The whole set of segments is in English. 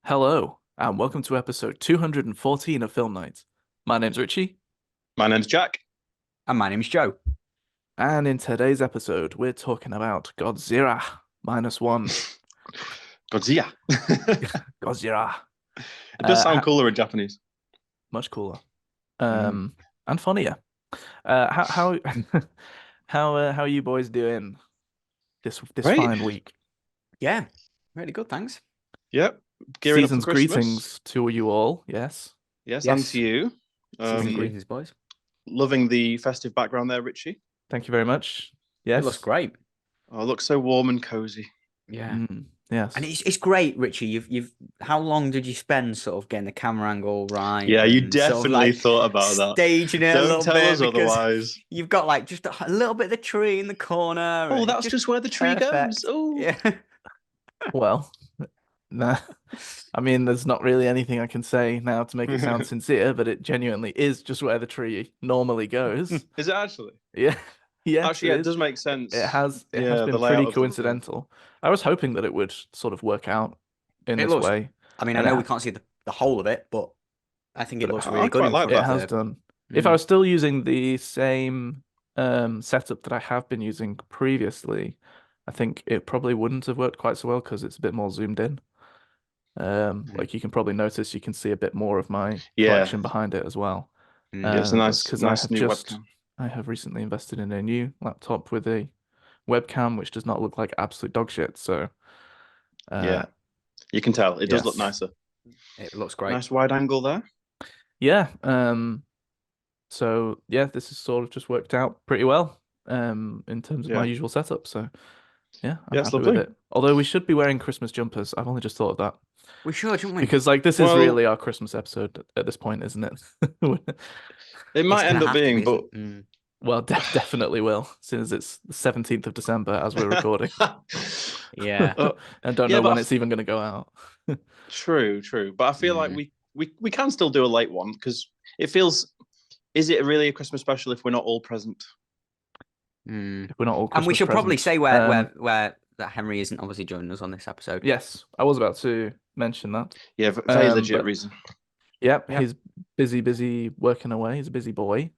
Hello, and welcome to episode 214 of Film Night. My name's Richie, My name's Jack. And my name's Joe. and in today's episode, we're talking about Godzilla Minus One. Godzilla. Godzilla. It does sound Ha- cooler in Japanese. Much cooler. And funnier. How how are you boys doing this Great. fine week? Yeah, really good, thanks. Yep. Gearing Season's up for Christmas. greetings to you all. Yes. Yes, Yes. and to you. Season greetings, boys. Loving the festive background there, Richie. Thank you very much. Yes. It looks great. Oh, it looks so warm and cozy. Yeah. Yes. And it's great, Richie. You've how long did you spend sort of getting the camera angle right? Yeah, you and sort of, definitely like, thought about that. staging it a Don't little tell bit us because otherwise. you've got like just a little bit of the tree in the corner. Oh, and that's just where the tree perfect. goes. Oh, Yeah. Well, nah. I mean, there's not really anything I can say now to make it sound sincere, but it genuinely is just where the tree normally goes. Is it actually? Yeah. Yeah, Actually, yeah, it does make sense. It has Yeah, been the layout pretty of the- coincidental. I was hoping that it would sort of work out in It this looks- way. I mean, I And know it- we can't see the whole of it, but I think it But looks I really good. quite in like front It of has the- done. If I was still using the same setup that I have been using previously, I think it probably wouldn't have worked quite so well because it's a bit more zoomed in. Like you can probably notice, you can see a bit more of my collection behind it as well. Yeah, it's a That's because nice new webcam. I have recently invested in a new laptop with a webcam which does not look like absolute dog shit. So Yeah, you can tell it does look yes. nicer. It looks great. Nice wide angle there. yeah. So yeah, this has sort of just worked out pretty well. In terms of my Yeah. usual setup. So yeah, I'm Yeah, it's happy with lovely. it. Although we should be wearing Christmas jumpers. I've only just thought of that. We should, shouldn't we? Because like this is Well- really our Christmas episode at this point, isn't it? It might It's end gonna up have to being, be, but isn't it? Well, definitely will, since it's the 17th of December as we're recording. Yeah. And don't Yeah, know but when I it's even going to go out. True. But I feel like we can still do a late one because it feels. Is it really a Christmas special if we're not all present? If we're not all And we Christmas should probably present. say where that Henry isn't obviously joining us on this episode. Yes, I was about to mention that. Yeah, very legit but- reason. Yep, Yeah. he's busy working away. He's a busy boy.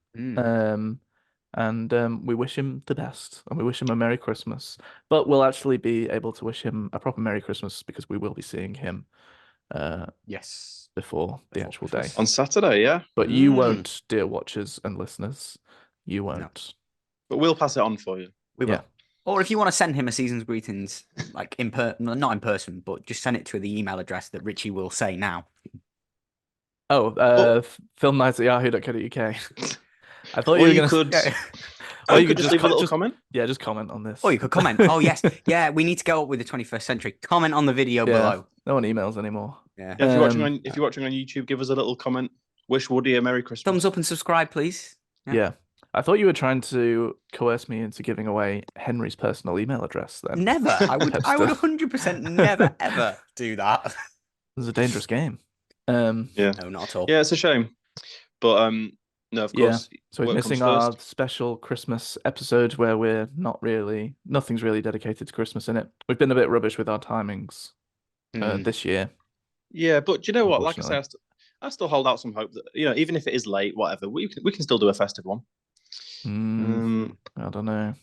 And we wish him the best, and we wish him a Merry Christmas. But we'll actually be able to wish him a proper Merry Christmas because we will be seeing him Yes. before the Before actual Christmas. day. On Saturday, yeah. But you Mm. won't, dear watchers and listeners. You won't. But we'll pass it on for you. We will. Yeah. Or if you want to send him a season's greetings, like not in person, but just send it to the email address that Richie will say now. Oh, filmnights@yahoo.co.uk. I thought you Or were you going could. to. Or you could just leave a little comment. Yeah, just comment on this. Or you could comment. Oh yes, yeah. We need to go up with the 21st century. Comment on the video Yeah. below. No one emails anymore. Yeah. Yeah, if you're watching on YouTube, give us a little comment. Wish Woody a Merry Christmas. Thumbs up and subscribe, please. Yeah. I thought you were trying to coerce me into giving away Henry's personal email address then. Never. I would Type stuff. 100% never ever do that. This is a dangerous game. Yeah. No, not at all. Yeah, it's a shame. But no, of Yeah. course. So we're work missing comes our first. special Christmas episode where nothing's really dedicated to Christmas in it. We've been a bit rubbish with our timings this year. Yeah, but do you know what? Like I say, Unfortunately. I still hold out some hope that even if it is late, whatever, we can still do a festive one. I don't know.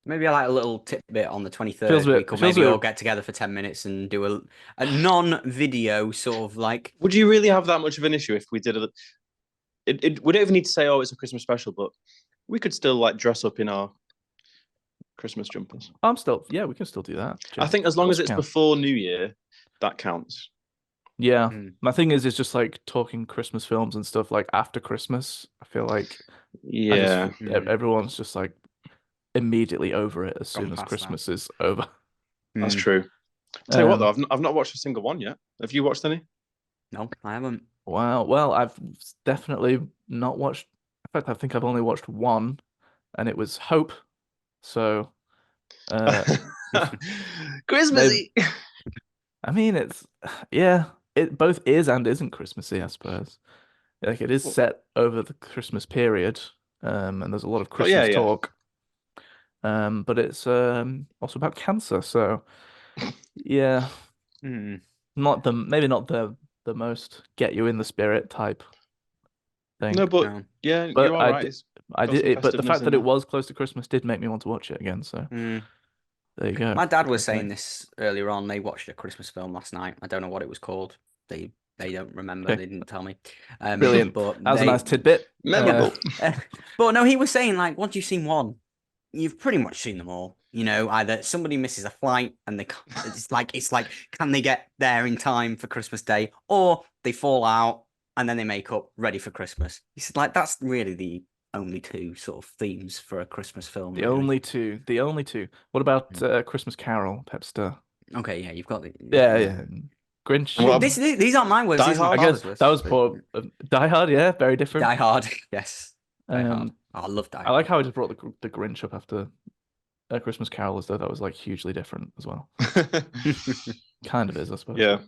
Maybe I like a little tidbit on the 23rd. Feels a bit- We could feels a maybe bit- all get together for 10 minutes and do a non-video sort of like. Would you really have that much of an issue if we did we don't even need to say, oh, it's a Christmas special, but we could still like dress up in our Christmas jumpers. We can still do that. I think as long Of as course it's we can. before New Year, that counts. Yeah. Mm. My thing is just like talking Christmas films and stuff like after Christmas. I feel like Yeah. everyone's just like immediately over it as soon Gone as past Christmas is over. That's Mm. true. Tell you what, though, Um, I've not watched a single one yet. Have you watched any? No, I haven't. Wow. Well, I've definitely not watched. In fact, I think I've only watched one, and it was Hope. So, Christmassy. I mean, it both is and isn't Christmassy, I suppose. Like it is set over the Christmas period, and there's a lot of Christmas yeah. talk. But it's also about cancer, so yeah. Mm. maybe not the most get you in the spirit type thing. No, but No. yeah, But you are right. It's I got did some it, but the festiveness fact that in it there. was close to Christmas did make me want to watch it again. So Mm. there you go. My dad was Okay. saying this earlier on. They watched a Christmas film last night. I don't know what it was called. They don't remember. Okay. They didn't tell me. Brilliant. But That was a nice tidbit. Memorable. but no, he was saying like once you've seen one, you've pretty much seen them all. You know, either somebody misses a flight and it's like can they get there in time for Christmas Day, or they fall out and then they make up ready for Christmas. It's like that's really the only two sort of themes for a Christmas film. The Really. only two. The only two. What about Christmas Carol, Pepster? Okay, yeah, you've got the Yeah. Grinch. Well, These aren't my words. Die These are my Hard? I guess father's words. that was but- poor. Die Hard, yeah, very different. Die Hard, yes. Die Hard. Um, Oh, I love Die I Hard. like how I just brought the Grinch up after Christmas Carol, as though that was like hugely different as well. Kind of is, I suppose. yeah.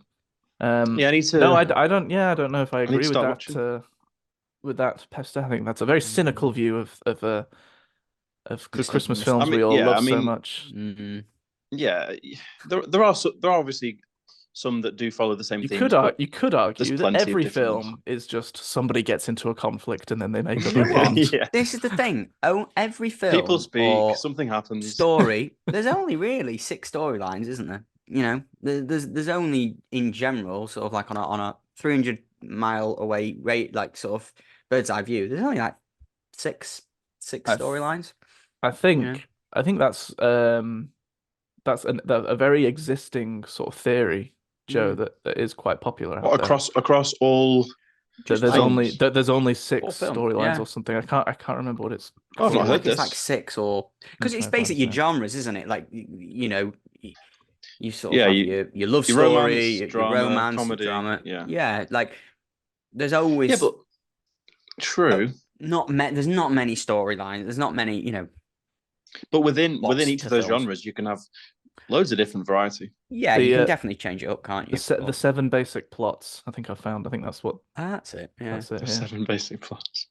Yeah, I need to. No, I don't. Yeah, I don't know if I need to agree with start that. watching. With that, Pester. I think that's a very cynical view of the Christmas films we all love so much. Yeah, there are obviously some that do follow the same themes, but You could argue that plenty of every different ones. film is just somebody gets into a conflict and then they make up a plot. Yeah. This is the thing. Oh, every film People speak, or something happens. story. There's only really 6 storylines, isn't there? You know, there's only in general sort of like on a 300-mile away rate, like sort of bird's eye view. There's only like six storylines. I think Yeah. that's a very existing sort of theory, Joe, that is quite popular out there. Across all. There's only 6 film, storylines yeah. or something. I can't remember what it's. Oh, I've not heard It's like this. 6 or because it's basically your genres, isn't it? Like you know, you sort of have your love your story, romance, your drama, romance, comedy, drama. Yeah. Like there's always but true. There's not many storylines. There's not many, you know. But within each of those films. genres, you can have loads of different variety. Yeah, you can definitely change it up, can't you? The 7 basic plots. I think that's what. That's it. Yeah. That's it. The 7 basic plots.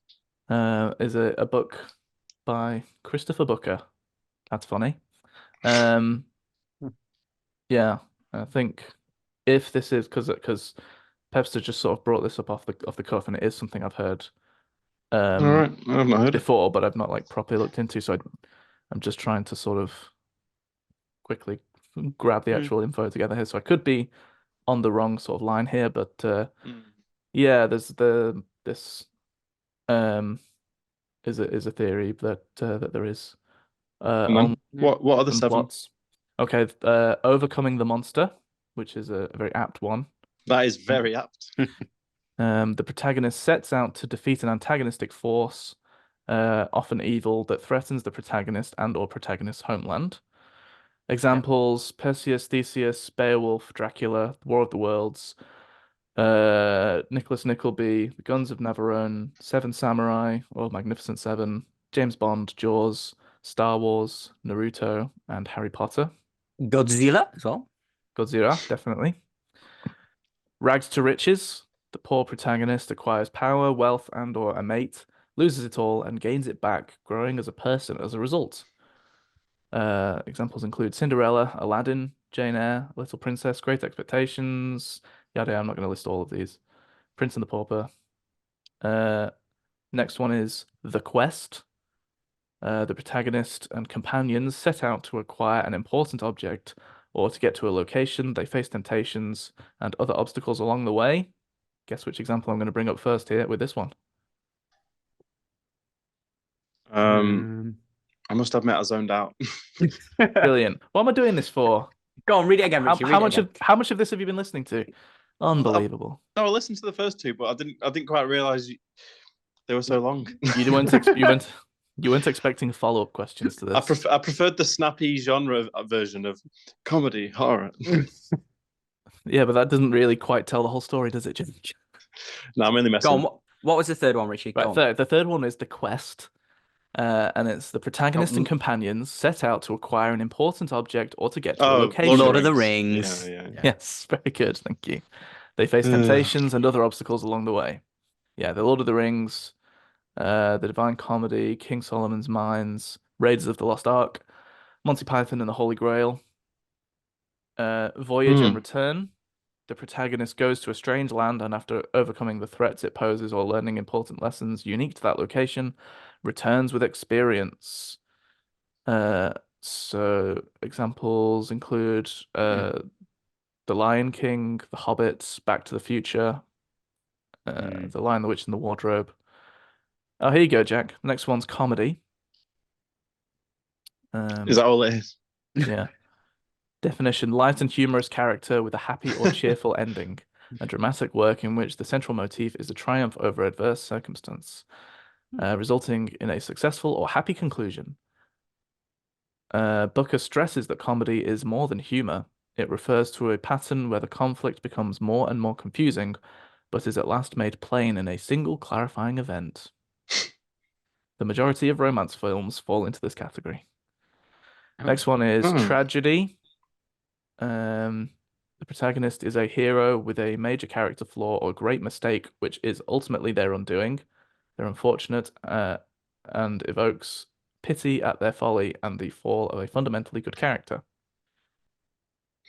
Is a book by Christopher Booker. That's funny. Yeah, I think if this is because Pepster just sort of brought this up off the cuff, and it is something I've heard All right, I've not heard before, but I've not like properly looked into. So I'm just trying to sort of quickly grab the actual info together here. So I could be on the wrong sort of line here, but yeah, there's this is a theory that there is what are the 7 plots? Okay, overcoming the monster, which is a very apt one. That is very apt. The protagonist sets out to defeat an antagonistic force, often evil, that threatens the protagonist and/or protagonist's homeland. Examples: Perseus, Theseus, Beowulf, Dracula, War of the Worlds, Nicholas Nickleby, The Guns of Navarone, Seven Samurai, or Magnificent Seven, James Bond, Jaws, Star Wars, Naruto, and Harry Potter. Godzilla as well. Godzilla, definitely. Rags to riches. The poor protagonist acquires power, wealth, and/or a mate, loses it all, and gains it back, growing as a person as a result. Examples include Cinderella, Aladdin, Jane Eyre, Little Princess, Great Expectations, yada. I'm not going to list all of these. Prince and the Pauper. Next one is The Quest. The protagonist and companions set out to acquire an important object or to get to a location. They face temptations and other obstacles along the way. Guess which example I'm going to bring up first here with this one. I must admit, I zoned out. Brilliant. What am I doing this for? Go on, read it again, Richie. How much of this have you been listening to? Unbelievable. No, I listened to the first 2, but I didn't quite realize they were so long. You weren't expecting follow-up questions to this. I preferred the snappy genre version of comedy horror. Yeah, but that doesn't really quite tell the whole story, does it, George? No, I'm really messing. Go on. What was the third one, Richie? Right, the third one is The Quest. And it's the protagonist and companions set out to acquire an important object or to get to a location. Lord of the Rings. Yeah. Yes, very good, thank you. They face temptations and other obstacles along the way. Yeah, the Lord of the Rings, the Divine Comedy, King Solomon's Mines, Raiders of the Lost Ark, Monty Python and the Holy Grail, Voyage and Return, the protagonist goes to a strange land and after overcoming the threats it poses or learning important lessons unique to that location, returns with experience. So examples include The Lion King, The Hobbit, Back to the Future, The Lion, the Witch, and the Wardrobe. Oh, here you go, Jack. Next one's comedy. Is that all it is? Yeah. Definition: light and humorous character with a happy or cheerful ending. A dramatic work in which the central motif is a triumph over adverse circumstance, resulting in a successful or happy conclusion. Booker stresses that comedy is more than humor. It refers to a pattern where the conflict becomes more and more confusing, but is at last made plain in a single clarifying event. The majority of romance films fall into this category. Next one is tragedy. The protagonist is a hero with a major character flaw or great mistake, which is ultimately their undoing. They're unfortunate, and evokes pity at their folly and the fall of a fundamentally good character.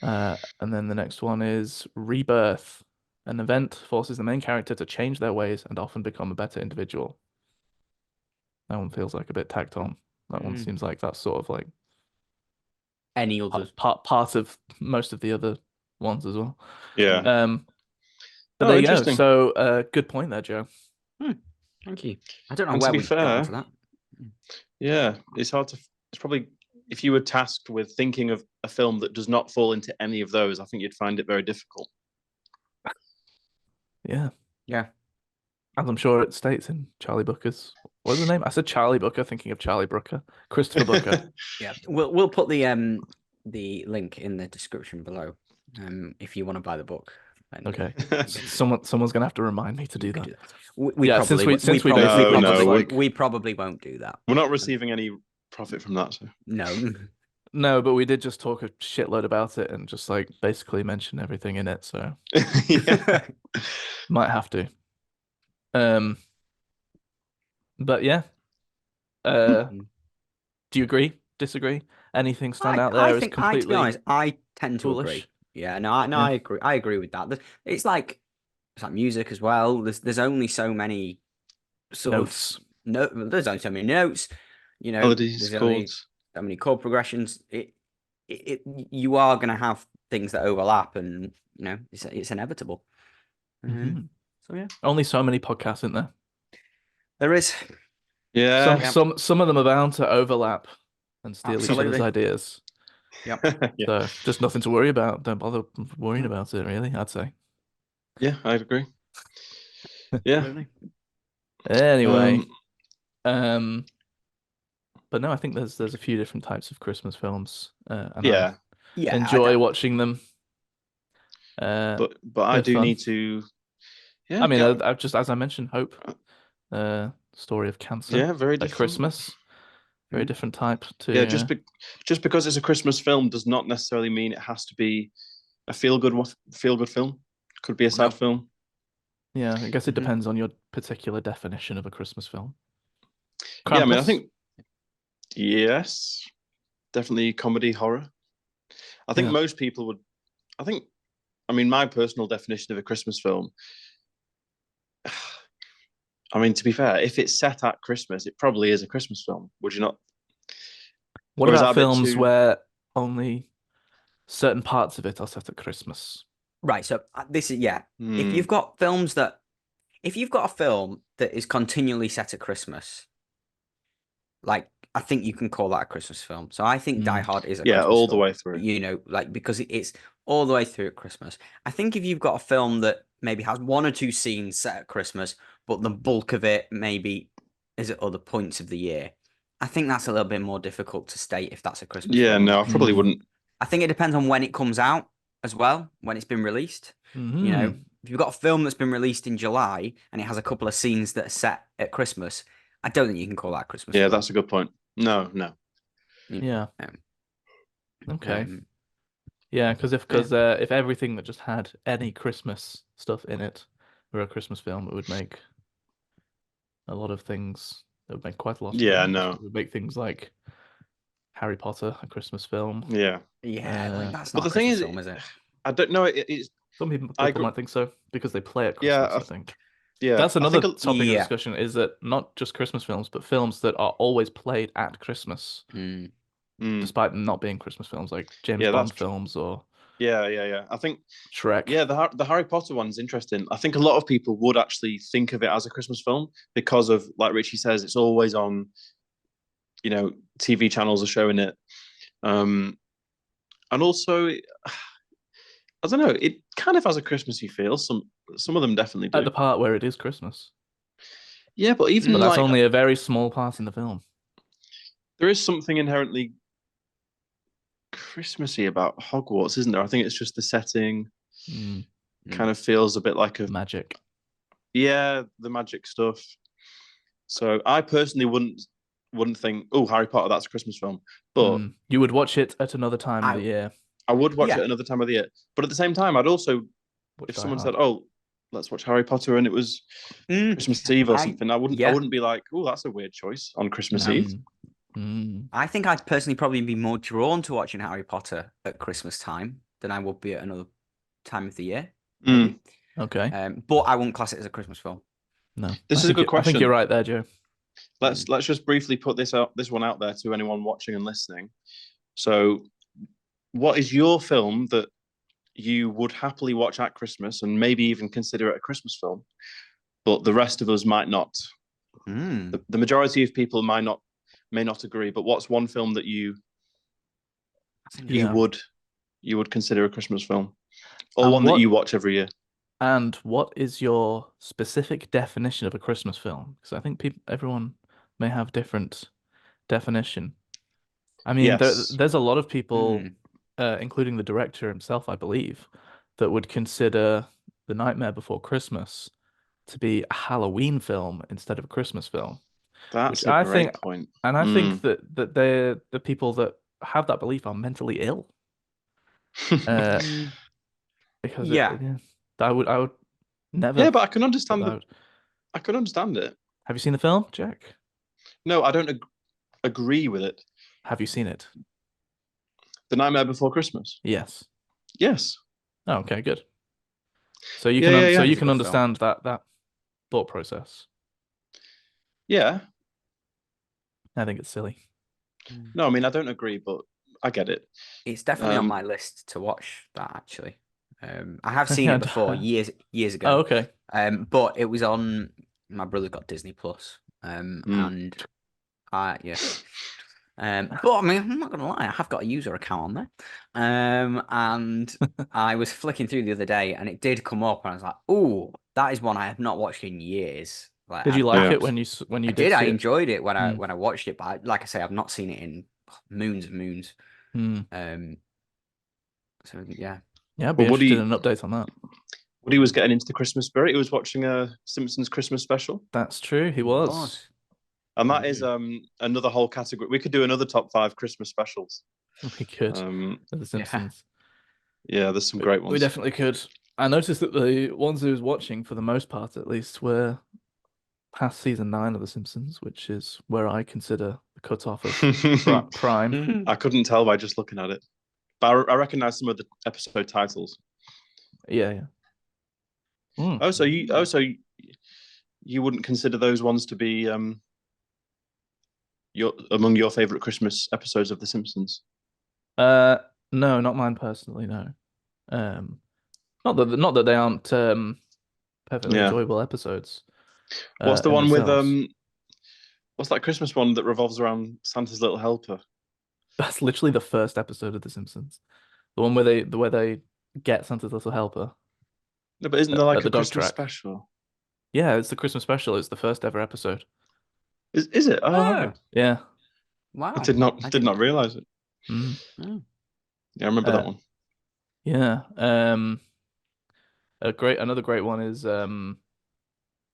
And then the next one is rebirth. An event forces the main character to change their ways and often become a better individual. That one feels like a bit tacked on. That one seems like that's sort of like any other part of most of the other ones as well. Yeah. But there you go. So, good point there, Joe. Thank you. I don't know And where to be we got fair, onto that. Yeah, it's hard to. It's probably if you were tasked with thinking of a film that does not fall into any of those, I think you'd find it very difficult. Yeah. Yeah. As I'm sure it states in Charlie Booker's. What's the name? I said Charlie Booker, thinking of Charlie Brooker. Christopher Booker. Yeah. We'll put the link in the description below. If you want to buy the book. Okay. Someone's gonna have to remind me to do that. We Yeah, probably, we probably won't do that. We're not receiving any profit from that. So. No. No, but we did just talk a shitload about it and just like basically mention everything in it, so might have to. But yeah. Do you agree? Disagree? Anything stand out there as completely to be honest, I tend to foolish? agree. Yeah, I agree. I agree with that. It's like music as well. There's only so many notes. There's only so many notes. You know, melodies, there's only chords. so many chord progressions. You are going to have things that overlap, and you know, it's inevitable. So yeah, only so many podcasts, isn't there? There is. Yeah. Some of them are bound to overlap and steal each other's ideas. Yep. So just nothing to worry about. Don't bother worrying about it, really, I'd say. Yeah, I'd agree. Yeah. Anyway, but no, I think there's a few different types of Christmas films, and I enjoy watching them. But I do need to. Yeah, I mean, I've just as I mentioned, Hope, story of cancer. Yeah, very different. Christmas, very different type to. Yeah, just because it's a Christmas film does not necessarily mean it has to be a feel good film. Could be a sad film. Yeah, I guess it depends on your particular definition of a Christmas film. Krampus? Yeah, I mean, I think yes, definitely comedy horror. I think most people would. I mean, my personal definition of a Christmas film. I mean, to be fair, if it's set at Christmas, it probably is a Christmas film. Would you not? What about films where only certain parts of it are set at Christmas? Right. So this is If you've got a film that is continually set at Christmas, like I think you can call that a Christmas film. So I think Die Hard is a Christmas all the film, way through. You know, like because it's all the way through at Christmas. I think if you've got a film that maybe has one or two scenes set at Christmas, but the bulk of it maybe is at other points of the year, I think that's a little bit more difficult to state if that's a Christmas film. Yeah, no, I probably wouldn't. I think it depends on when it comes out as well, when it's been released. You know, if you've got a film that's been released in July and it has a couple of scenes that are set at Christmas, I don't think you can call that a Christmas film. That's a good point. No. Yeah. Okay. Yeah, because if everything that just had any Christmas stuff in it were a Christmas film, it would make a lot of things. It would make quite a lot. Yeah, no. It would make things like Harry Potter a Christmas film. Yeah. Yeah, that's not. But the thing is, film, is it? I don't know. It's Some people might think so because they play at Yeah, Christmas, I think. yeah. That's another topic of Yeah. discussion, is that not just Christmas films, but films that are always played at Christmas, despite them not being Christmas films, like James Bond films or Yeah. I think Shrek. Yeah, the Harry Potter one's interesting. I think a lot of people would actually think of it as a Christmas film because of, like Richie says, it's always on, TV channels are showing it. And also, I don't know, it kind of has a Christmassy feel. Some of them definitely do. At the part where it is Christmas. Yeah, but even that's only a very small part in the film. There is something inherently Christmassy about Hogwarts, isn't there? I think it's just the setting kind of feels a bit like a magic. Yeah, the magic stuff. So I personally wouldn't think, oh, Harry Potter, that's a Christmas film. But you would watch it at another time of the year. I would watch it another time of the year. But at the same time, I'd also, if someone said, oh, let's watch Harry Potter and it was Christmas Eve or something, I wouldn't be like, oh, that's a weird choice on Christmas Eve. I think I'd personally probably be more drawn to watching Harry Potter at Christmas time than I would be at another time of the year. Maybe. Okay. But I wouldn't class it as a Christmas film. No. This is a good question. I think you're right there, Joe. Let's just briefly put this one out there to anyone watching and listening. So, what is your film that you would happily watch at Christmas and maybe even consider it a Christmas film, but the rest of us might not? The majority of people may not agree. But what's one film that you would consider a Christmas film, or one that you watch every year? And what is your specific definition of a Christmas film? Because I think everyone may have different definition. I mean, there's a lot of people, including the director himself, I believe, that would consider The Nightmare Before Christmas to be a Halloween film instead of a Christmas film. That's a great point. And I think that the people that have that belief are mentally ill. Because I would never. Yeah, but I can understand I can understand it. Have you seen the film, Jack? No, I don't agree with it. Have you seen it? The Nightmare Before Christmas? Yes. Yes. Oh, okay, good. So you can understand that thought process. Yeah. I think it's silly. No, I mean I don't agree, but I get it. It's definitely on my list to watch that actually. I have seen it before years ago. Oh, okay. But it was on my brother got Disney Plus. And but I mean, I'm not gonna lie, I have got a user account on there. And I was flicking through the other day and it did come up and I was like, oh, that is one I have not watched in years. Like, did you like it when you did? I enjoyed it when I watched it, but like I say, I've not seen it in moons and moons. So yeah. Yeah, I'd be interested in an update on that. Woody was getting into the Christmas spirit. He was watching a Simpsons Christmas special. That's true. He was. And that is another whole category. We could do another top 5 Christmas specials. We could. The Simpsons. Yeah, there's some great ones. We definitely could. I noticed that the ones he was watching, for the most part at least, were past season 9 of The Simpsons, which is where I consider the cutoff of Prime. I couldn't tell by just looking at it. But I recognize some of the episode titles. Yeah. So you wouldn't consider those ones to be among your favorite Christmas episodes of The Simpsons? No, not mine personally. No. Not that they aren't perfectly enjoyable episodes. What's the one with what's that Christmas one that revolves around Santa's Little Helper? That's literally the first episode of The Simpsons. The one where they get Santa's Little Helper. No, but isn't there like a Christmas special? Yeah, it's the Christmas special. It's the first ever episode. Is it? Oh, yeah. Wow. I did not realize it. Yeah, I remember that one. Yeah. Another great one is does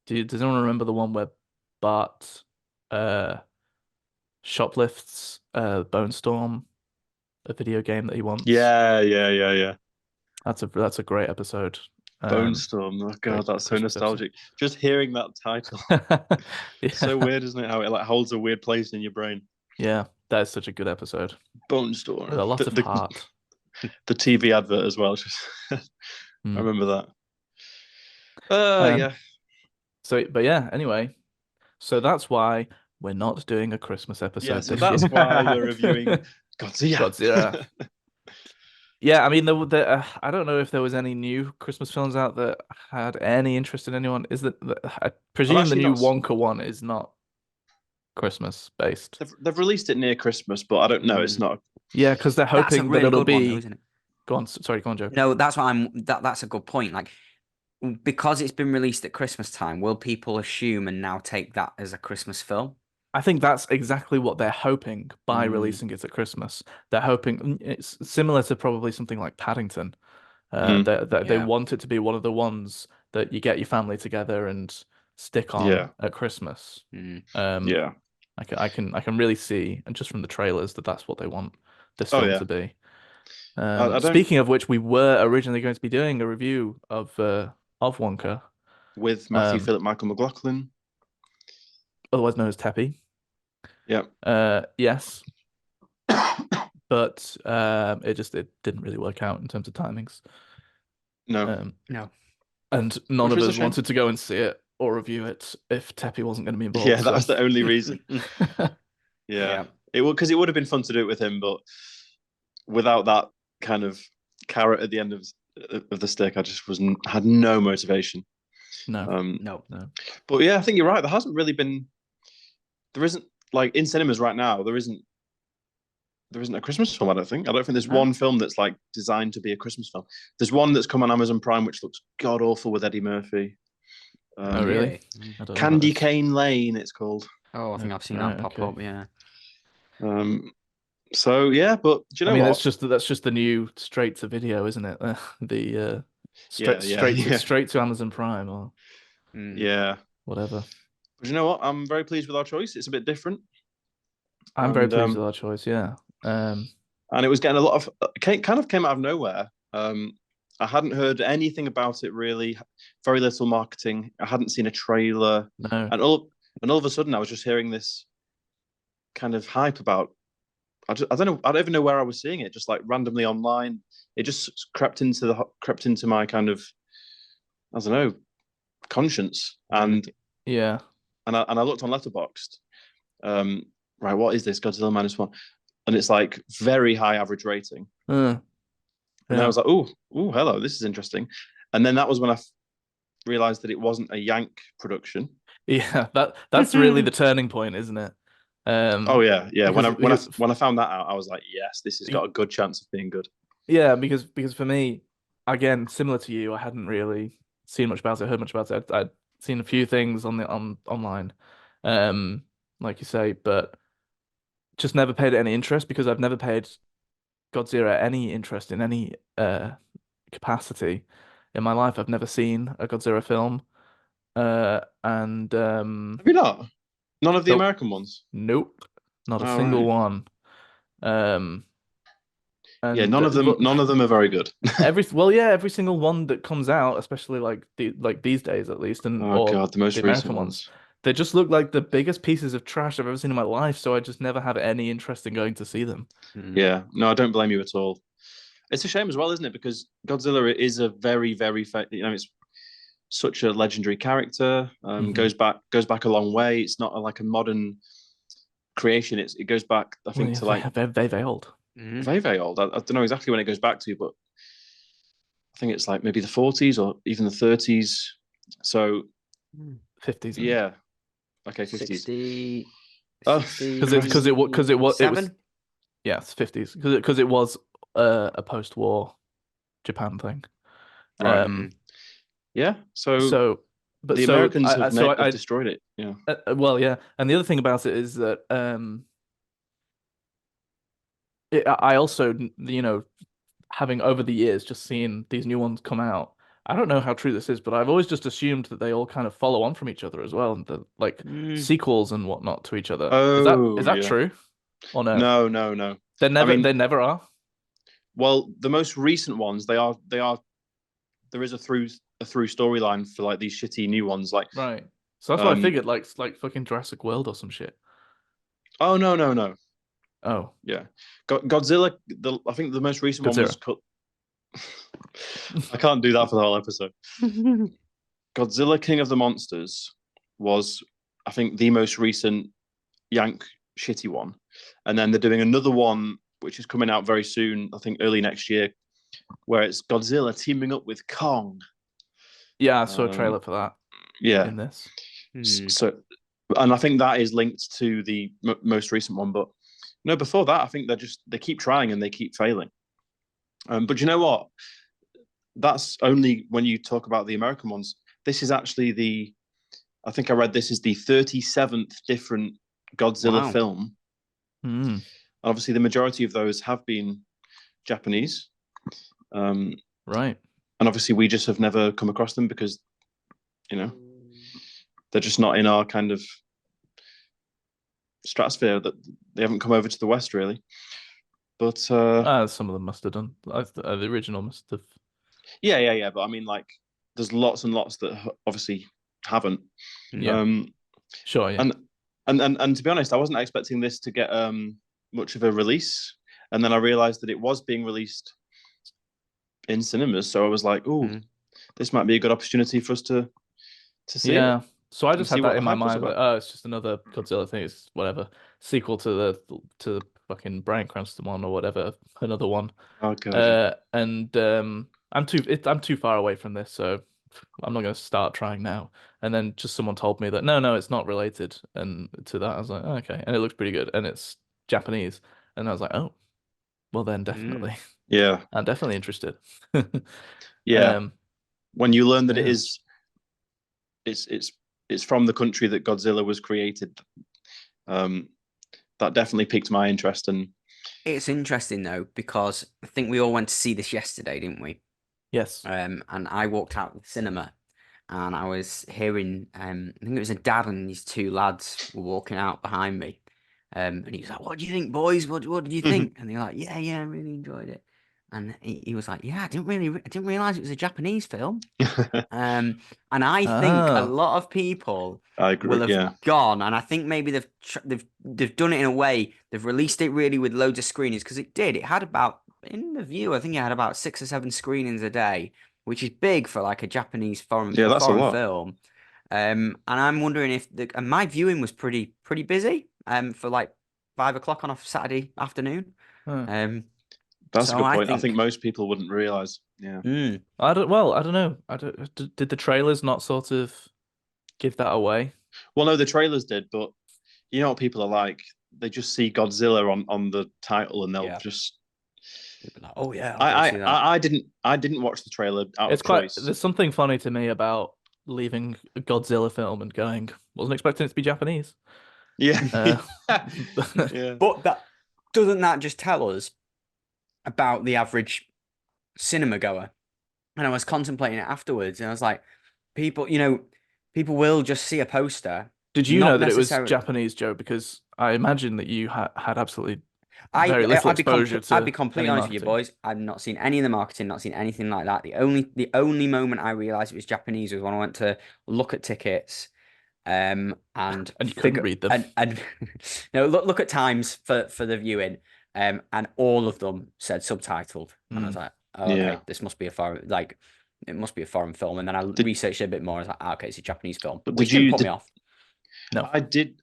anyone remember the one where Bart shoplifts Bone Storm, a video game that he wants? Yeah. That's a great episode. Bone Storm. Oh god, that's so nostalgic. Episode. Just hearing that title. It's so weird, isn't it? How it holds a weird place in your brain. Yeah, that is such a good episode. Bone Storm. With a lot of heart. The TV advert as well. I Mm. remember that. Um, Yeah. so, but yeah, anyway, so that's why we're not doing a Christmas Yeah, episode so this that's year. why we're reviewing Godzilla. Godzilla. Yeah, I mean, I don't know if there was any new Christmas films out that had any interest in anyone. I I've presume the actually new not. Wonka one is not Christmas based. They've released it near Christmas, but I don't know. It's Mm. not. Yeah, because they're That's a hoping that really it'll good one, though, be. isn't it? Go on, sorry, go on, Joe. No, that's what that's a good point. Like, because it's been released at Christmas time, will people assume and now take that as a Christmas film? I think that's exactly what they're hoping by Mm. releasing it at Christmas. They're hoping it's similar to probably something like Paddington. Mm, They Yeah. want it to be one of the ones that you get your family together and stick on yeah, at Christmas. Mm. Um, yeah. I can really see, and just from the trailers, that that's what they want this Oh film yeah. to be. I don't Speaking of which, we were originally going to be doing a review of Wonka, with Matthew um, Philip Michael McLaughlin. otherwise known as Teppy. Yeah. Yes, but it didn't really work out in terms of timings. No, Um, No. and none which of was a us shame. wanted to go and see it or review it if Teppy wasn't going to be involved. Yeah, that So was the only reason. Yeah, Yeah. it would because it would have been fun to do it with him, but without that kind of carrot at the end of the stick, I just wasn't had no motivation. no, No. no. But yeah, I think you're right. There hasn't really been. There isn't like in cinemas right now. There isn't a Christmas film. I don't think. I don't think there's No. one film that's like designed to be a Christmas film. There's one that's come on Amazon Prime which looks god awful with Eddie Murphy. Oh, really? Mm. I don't know about Candy this. Cane Lane, it's called. Oh, I think No, I've seen right, that pop okay. up. Yeah. So yeah, but do you I know mean, what? that's just the new straight to video, isn't it? The Yeah, yeah, yeah, straight to Amazon Prime or Mm. yeah. whatever. But you know what? I'm very pleased with our choice. It's a bit different, I'm very and pleased with our choice. Yeah. and it was getting a lot of kind of came out of nowhere. I hadn't heard anything about it really, very little marketing. I hadn't seen a trailer, No. and all of a sudden I was just hearing this kind of hype about. I don't know. I don't even know where I was seeing it. Just like randomly online, it just crept into my kind of I don't know conscience, Yeah. and I looked on Letterboxd. Right, what is this Godzilla Minus One? And it's like very high average rating. Uh, And then I yeah. was like, oh, hello, this is interesting. And then that was when I realized that it wasn't a Yank production. Yeah. That's really the turning point, isn't it? Oh yeah, yeah. Because When I found that out, I was like, yes, this has got a good chance of being good. yeah, because for me, again, similar to you, I hadn't really seen much about it, heard much about it. I'd seen a few things on online, um, like you say, but just never paid it any interest because I've never paid Godzilla any interest in any capacity in my life. I've never seen a Godzilla film. And Have you not? None of the nope, American ones. nope, not a All single right. one. Um, Yeah, and none of them. look, None of them are very good. every single one that comes out, especially like these days at least, and Oh or god, the the most recent American ones, ones. they just look like the biggest pieces of trash I've ever seen in my life. So I just never have any interest in going to see them. Mm. Yeah, no, I don't blame you at all. It's a shame as well, isn't it? Because Godzilla is a very, very, it's such a legendary character. Mhm. Goes back a long way. It's not like a modern creation. It goes back, I Well, think, yeah, to like very, very old. Mm. very, very old. I don't know exactly when it goes back to, but I think it's like maybe the 40s or even the 30s. So 50s, I think. yeah, okay, 50s. 60, Oh, it was yeah, it's 50s because it was a post-war Japan thing. right. Mm. Yeah. So So, but the so Americans have I destroyed it. Yeah. well, yeah, and the other thing about it is that I also having over the years just seen these new ones come out. I don't know how true this is, but I've always just assumed that they all kind of follow on from each other as well, and the like Mm. sequels and whatnot to each other. Oh Is that yeah. true or no? No, no, no. I They mean, never are. well, the most recent ones, they are. There is a through storyline for like these shitty new ones. Like, Right. So that's what I um, figured, like fucking Jurassic World or some shit. oh no, no, no. Oh, Yeah, Godzilla. I think the most recent one was Godzilla. cut. I can't do that for the whole episode. Godzilla King of the Monsters was, I think, the most recent Yank shitty one. And then they're doing another one, which is coming out very soon, I think early next year, where it's Godzilla teaming up with Kong. Yeah, I saw a trailer for that Yeah. in this. So, and I think that is linked to the most recent one. But no, before that, I think they keep trying and they keep failing. But you know what? That's only when you talk about the American ones. This is actually I think I read this is the 37th different Godzilla film. Mm. Obviously, the majority of those have been Japanese. Right. And obviously, we just have never come across them because, they're just not in our kind of stratosphere. That they haven't come over to the West, really. But some of them must have done. The original must have. Yeah. But I mean, like, there's lots and lots that obviously haven't. Yeah. Sure. Yeah. And to be honest, I wasn't expecting this to get much of a release, and then I realized that it was being released in cinemas. So I was like, "Oh, this might be a good opportunity for us to see it." So I just had that in my hype was mind. Like, about. oh, it's just another Godzilla thing. It's whatever sequel to the fucking Bryan Cranston one or whatever. Another one. Oh god. I'm too far away from this, so I'm not going to start trying now. And then just someone told me that no, it's not related, and to that I was like, oh, okay, and it looks pretty good, and it's Japanese, and I was like, oh, well then definitely, Yeah. I'm definitely interested. Yeah. When you learn that Yeah. it's from the country that Godzilla was created, that definitely piqued my interest. And It's interesting though, because I think we all went to see this yesterday, didn't we? Yes. And I walked out of the cinema and I was hearing, I think it was a dad and these two lads were walking out behind me. And he was like, "What do you think, boys? What did you think?" And they're like, "Yeah, I really enjoyed it." And he was like, "Yeah, I didn't realize it was a Japanese film." And I think a Oh, lot of people I agree. will have Yeah. gone, and I think maybe they've done it in a way. They've released it really with loads of screenings because it did. It had about in the view, I think it had about 6 or 7 screenings a day, which is big for like a Japanese Yeah, that's a foreign lot. film. And I'm wondering if and my viewing was pretty busy. For like 5 o'clock on a Saturday afternoon. huh. That's a So good I point. I think think. most people wouldn't realize. Yeah. I don't. Well, I don't know. Did the trailers not sort of give that away? Well, no, the trailers did, but you know what people are like. They just see Godzilla on the title and they'll Yeah. just. Like, oh yeah, I'll go see that. I didn't watch the trailer out It's of quite. choice. There's something funny to me about leaving a Godzilla film and going, wasn't expecting it to be Japanese. Yeah. Yeah. But doesn't that just tell us about the average cinema goer? And I was contemplating it afterwards, and I was like, people will just see a poster. Did you know Not that it was necessarily. Japanese, Joe? Because I imagine that you had absolutely very I little I'd be exposure I'd be to completely any honest with you, marketing. boys. I've not seen any of the marketing, not seen anything like that. The only moment I realized it was Japanese was when I went to look at tickets, and And you couldn't read them. and no, look at times for the viewing, and all of them said subtitled, and I was like, oh, Yeah. okay, this must be a foreign, like it must be a foreign film, and then I researched it a bit more. I was like, okay, it's a Japanese film, But which didn't put me off. No, I did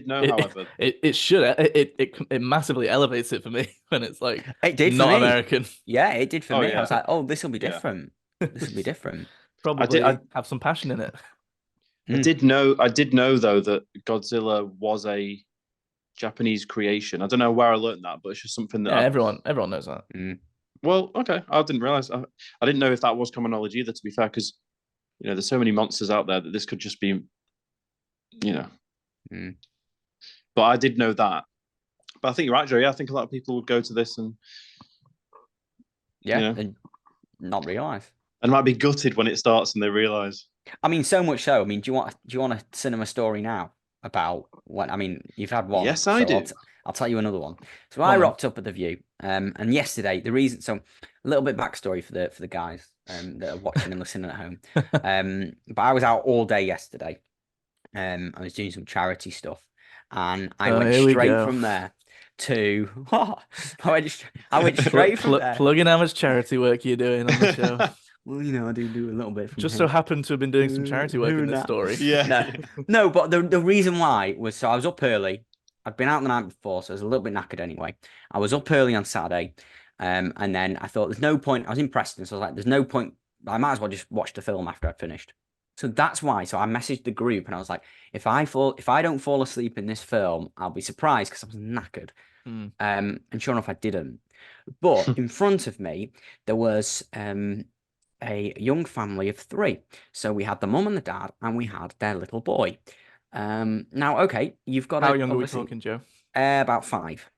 know, however. It should it massively elevates it for me when it's like It did for not me. American. Yeah, it did for Oh, me. I yeah. was like, oh, this will be Yeah. different. This will be different. Probably I have some passion in it. I did know though that Godzilla was a Japanese creation. I don't know where I learned that, but it's just something that Yeah, everyone knows that. Well, okay. I didn't realize. I didn't know if that was common knowledge either. To be fair, because there's so many monsters out there that this could just be, But I did know that. But I think you're right, Joe. Yeah, I think a lot of people would go to this and and not realize. And might be gutted when it starts and they realize. I mean, so much so. I mean, do you want a cinema story now about what? I mean, you've had one. Yes, I do. I'll tell you another one. So I rocked up at the View, and yesterday the reason. So a little bit backstory for the guys that are watching and listening at home. But I was out all day yesterday. I was doing some charity stuff, and I went straight from there to I went straight from there. Plugging how much charity work you're doing on the show. Well, I do a little bit from Just here. so happened to have been doing some charity work in this story. Yeah. No, but the reason why was so I was up early. I'd been out the night before, so I was a little bit knackered anyway. I was up early on Saturday, and then I thought there's no point. I was in Preston, so I was like, there's no point. I might as well just watch the film after I'd finished. So that's why. So I messaged the group and I was like, if I don't fall asleep in this film, I'll be surprised because I was knackered. And sure enough, I didn't. But in front of me, there was a young family of 3. So we had the mum and the dad, and we had their little boy. Now, okay, you've got How young are we talking, Joe? About 5.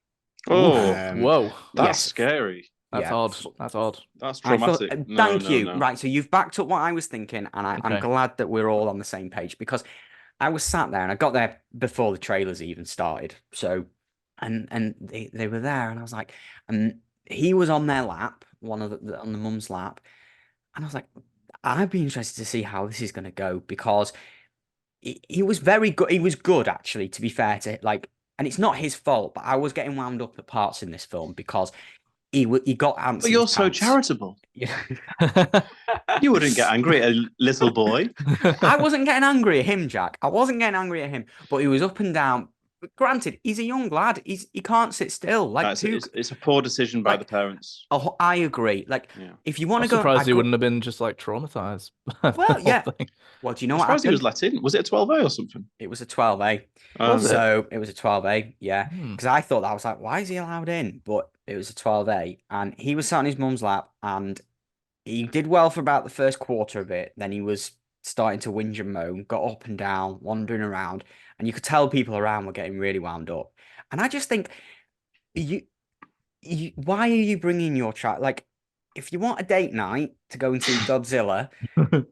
Oh, Whoa, that's scary. That's odd. That's odd. That's traumatic. Thank you. No. Right, so you've backed up what I was thinking, and I'm Okay. glad that we're all on the same page because I was sat there and I got there before the trailers even started. So, and they were there, and I was like, and he was on their lap, on the mum's lap, and I was like, I'd be interested to see how this is going to go because he was very good. He was good, actually, to be fair to like, and it's not his fault, but I was getting wound up at parts in this film because he got ants. But you're so charitable. Yeah. You wouldn't get angry at a little boy. I wasn't getting angry at him, Jack. I wasn't getting angry at him, but he was up and down. But granted, he's a young lad. He can't sit still. Like it's a poor decision by the parents. Oh, I agree. Like, if you want to go, surprised he wouldn't have been just like traumatized. Well, yeah. Well, do you know what happened? He was let in. Was it a 12A or something? It was a 12A. So it was a 12A, yeah. Because I thought that I was like, why is he allowed in? But it was a 12A, and he was sat on his mum's lap, and he did well for about the first quarter of it. Then he was starting to whinge and moan, got up and down, wandering around, and you could tell people around were getting really wound up. And I just think, why are you bringing your child? Like, if you want a date night to go and see Godzilla,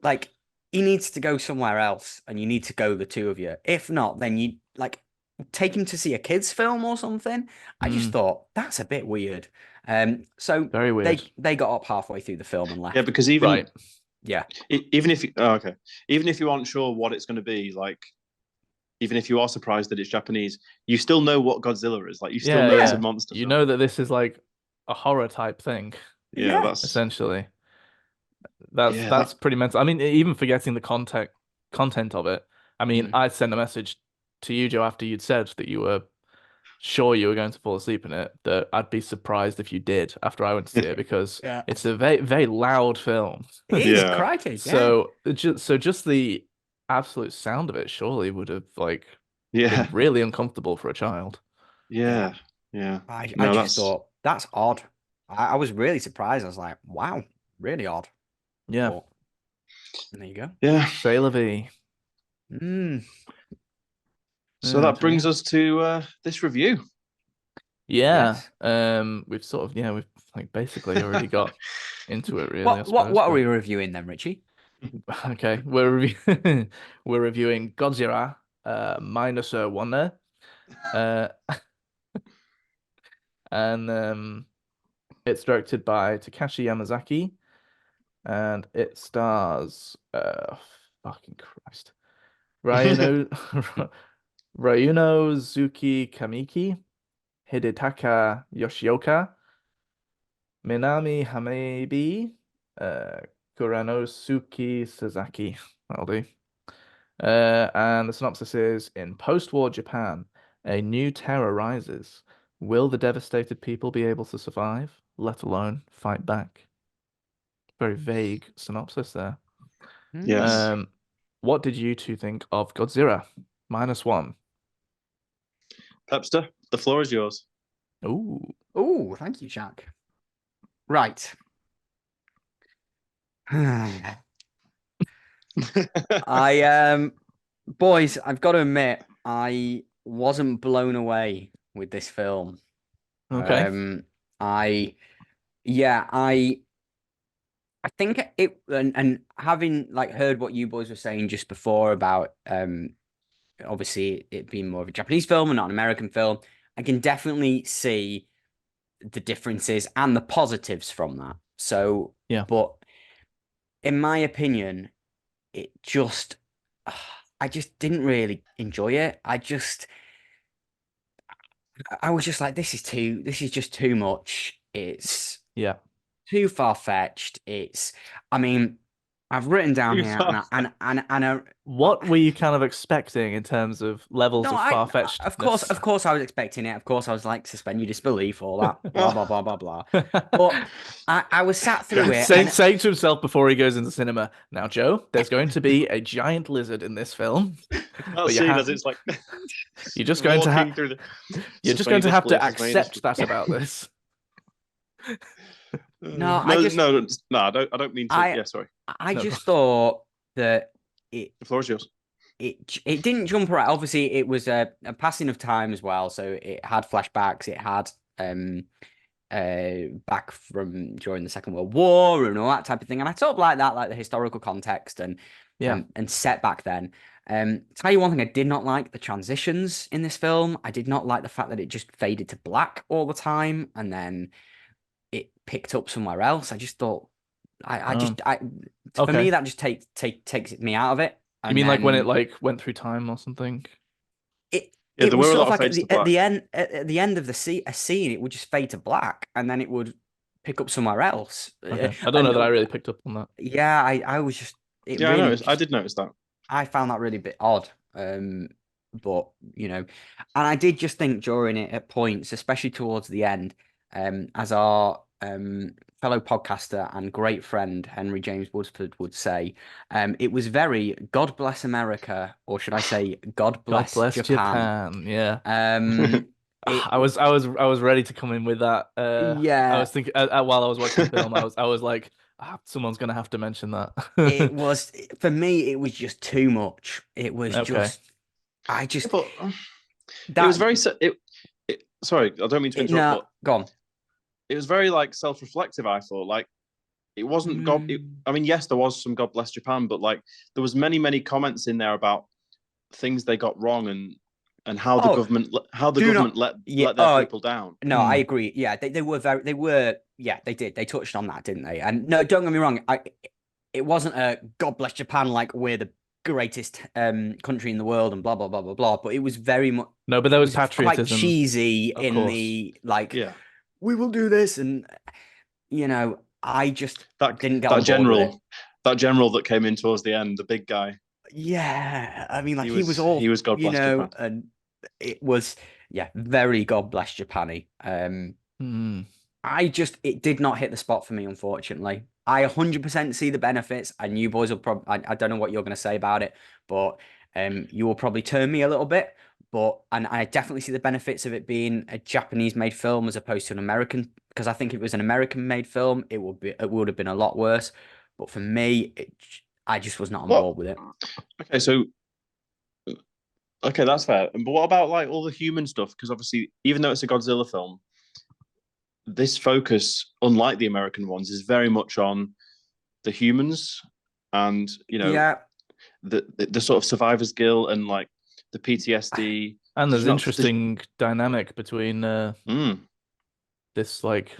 like, he needs to go somewhere else, and you need to go the 2 of you. If not, then you like take him to see a kids' film or something. I just thought that's a bit weird. So very weird. They got up halfway through the film and left. Yeah, because even even if you aren't sure what it's going to be, like even if you are surprised that it's Japanese, you still know what Godzilla is. Like you still know it's a monster. You know that this is like a horror type thing. Yeah, that's essentially. That's pretty mental. I mean, even forgetting the content of it. I mean, I sent a message to you, Joe, after you'd said that you were sure you were going to fall asleep in it, that I'd be surprised if you did after I went to see it because it's a very, very loud film. It is, crikey. So just the absolute sound of it surely would have been really uncomfortable for a child. Yeah. I just thought that's odd. I was really surprised. I was like, wow, really odd. Yeah. But there you go. Yeah. C'est la vie. So that brings us to this review. Yeah. Yes. We've sort of we've like basically already got into it really. What are we reviewing then, Richie? Okay, we're reviewing Godzilla Minus One and it's directed by Takashi Yamazaki and it stars fucking Christ. Ryunozuki Kamiki, Hidetaka Yoshioka, Minami Hamebi, Kuranosuke Sasaki. That'll do. And the synopsis is, in post-war Japan, a new terror rises. Will the devastated people be able to survive, let alone fight back? Very vague synopsis there. Yes. What did you two think of Godzilla Minus One? Pepster, the floor is yours. Ooh, thank you, Jack. Right. Boys, I've got to admit, I wasn't blown away with this film. Okay. I think it, and having like heard what you boys were saying just before about obviously it being more of a Japanese film and not an American film, I can definitely see the differences and the positives from that. So yeah, but in my opinion, it just I just didn't really enjoy it. I I was just like, this is just too much. It's Yeah. too far fetched. I mean, I've written down Too here, far. What were you kind of expecting in terms of levels no, of of far-fetchedness? course, I was expecting it. Of course, I was like, suspend your disbelief, all that, blah blah blah blah blah. But I was sat through it, and Saying to himself before he goes into cinema, now, Joe, there's going to be a giant lizard in this film, That but scene as it's like you're just going to walking through the you're just suspend going your to have to disbelief, suspend your accept that about this. no, no, I don't mean to. Yeah, sorry. I No, just thought that it The floor is yours. it didn't jump right. Obviously, it was a passing of time as well, so it had flashbacks. It had back from during the Second World War and all that type of thing. And I sort of like that, like the historical context yeah. and set back then. Tell you one thing, I did not like the transitions in this film. I did not like the fact that it just faded to black all the time and then it picked up somewhere else. I just thought Oh, for me okay. that just takes me out of it. You And mean like when it then like went through time or something? it Yeah, it there was were a sort lot of of like fades to at black. the end of a scene, it would just fade to black, and then it would pick up somewhere else. Okay. I don't know And that I really picked up on that. yeah, I was just it Yeah, I really noticed. I just did notice that. I found that really a bit odd. But and I did just think during it at points, especially towards the end, as our fellow podcaster and great friend Henry James Woodsford would say, it was very God bless America, or should I say God God bless bless Japan. Japan. Yeah. It I was ready to come in with that. I yeah, was thinking while I was watching the film, I was like, someone's gonna have to mention that. it was for me. It was just too much. It was Okay. just I Yeah, just but it was that very. Sorry, I don't mean to interrupt, no but gone. it was very like self-reflective. I thought like it wasn't God. Mm. I mean, yes, there was some God bless Japan, but like there was many comments in there about things they got wrong and Oh, how the do not. government Yeah. let their Oh, people down. no, I Hmm. agree. Yeah, they were. Yeah, they did. They touched on that, didn't they? And no, don't get me wrong. It wasn't a God bless Japan like we're the greatest country in the world and blah blah blah blah blah. But it was very much. No, but there It was was quite patriotism, cheesy of in course. the like Yeah, we will do this, and I just didn't get that on board with it. general that came in towards the end, the big guy, Yeah, I mean, like he was all, he was God bless Japan. and it was very God bless Japani. Hmm. It did not hit the spot for me, unfortunately. I 100% see the benefits, and you boys will probably, I don't know what you're going to say about it, but you will probably turn me a little bit. And I definitely see the benefits of it being a Japanese made film as opposed to an American, because I think if it was an American made film, it would have been a lot worse. But for me, I just was not on What? board with it. Okay, so okay, that's fair. But what about like all the human stuff? Because obviously, even though it's a Godzilla film, this focus, unlike the American ones, is very much on the humans and Yeah, the sort of survivor's guilt and like the PTSD. And Did you there's not? interesting dynamic between Mm, this like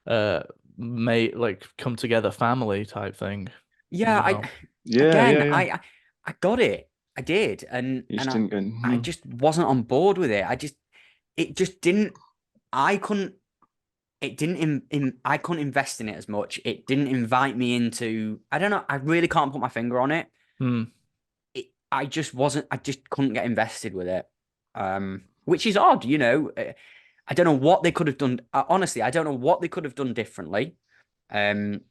uh may like come together family type thing as yeah. well. yeah, Again, yeah, yeah. I got it. I did, You and just didn't go. I Mm. just wasn't on board with it. It just didn't. I couldn't. It didn't. I couldn't invest in it as much. It didn't invite me into. I don't know. I really can't put my finger on it. Hmm. I just wasn't. I just couldn't get invested with it. Which is odd, you know. I don't know what they could have done. Honestly, I don't know what they could have done differently. Um,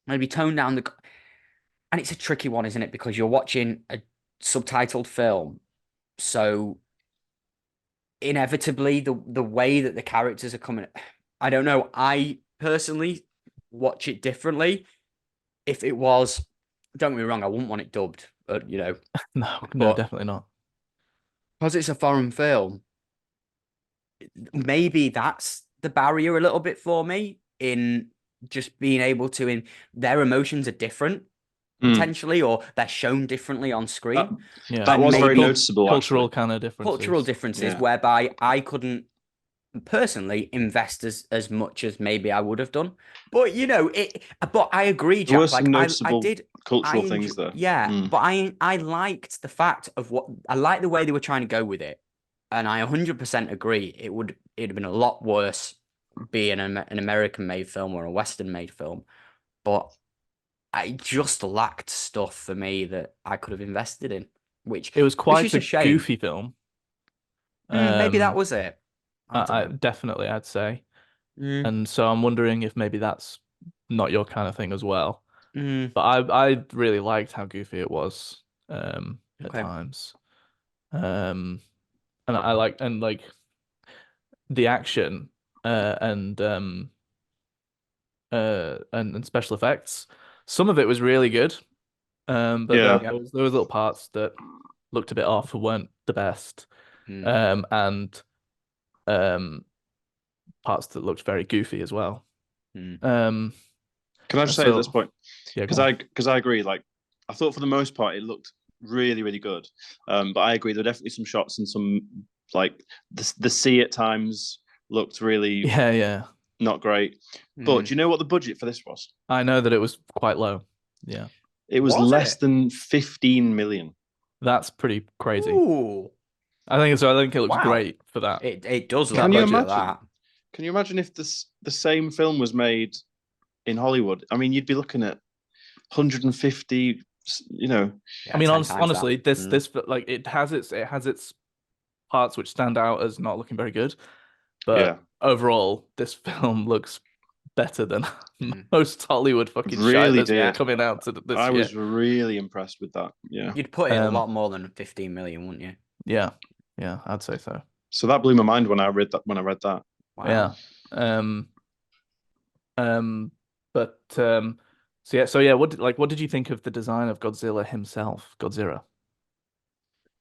maybe tone down the. And it's a tricky one, isn't it? Because you're watching a subtitled film, so inevitably the way that the characters are coming, I don't know. I personally watch it differently. If it was, don't get me wrong, I wouldn't want it dubbed, No, no, but definitely not. because it's a foreign film, maybe that's the barrier a little bit for me in just being able to in their emotions are different Mm. potentially, or they're shown differently on That, screen. Yeah. that And was very maybe noticeable, Cultural actually. kind of cultural differences. differences Yeah. whereby I couldn't personally invest as much as maybe I would have done. But but I agree, There were Jack. Like some I noticeable did I cultural things enjoy there. yeah, Mm. but I liked the fact of what I liked the way they were trying to go with it. and I 100% agree. It'd have been a lot worse being an American-made film or a Western-made film, but it just lacked stuff for me that I could have invested in, which It was quite is a a shame. goofy film. Maybe that was it. I don't I know. definitely I'd say. Mm, And so I'm wondering if maybe that's not your kind of thing as well. mm, But I really liked how goofy it was at okay. times. Um and I like the action and special effects. Some of it was really good. But Yeah. there was little parts that looked a bit off or weren't the best. Mm, And um parts that looked very goofy as well. mm, Um Can I and just say at this so point, yeah, go because on. I agree. Like, I thought for the most part it looked really, really good. But I agree there were definitely some shots and some like the sea at times looked really Yeah, yeah. not great. But mm. do you know what the budget for this was? I know that it was quite low. Yeah. It was Was less it? than 15 million. That's pretty crazy. Ooh, I think it looks wow. great for that. It does look That Can you good for budget. imagine? that. Can you imagine if the same film was made in Hollywood? I mean, you'd be looking at 150. You know, I Yeah, mean, 10 times that. honestly, this like it has its parts which stand out as not looking very good, yeah, but overall, this film looks better than Mm. most Hollywood fucking shite really that's Yeah, did. coming out this I year. was really impressed with that. Yeah. you'd put it a Um, lot more than 15 million, wouldn't you? yeah, yeah, I'd say so. So that blew my mind when I read that. When I read that, Yeah. Wow. Um, um, but so yeah, what did you think of the design of Godzilla himself, Godzilla?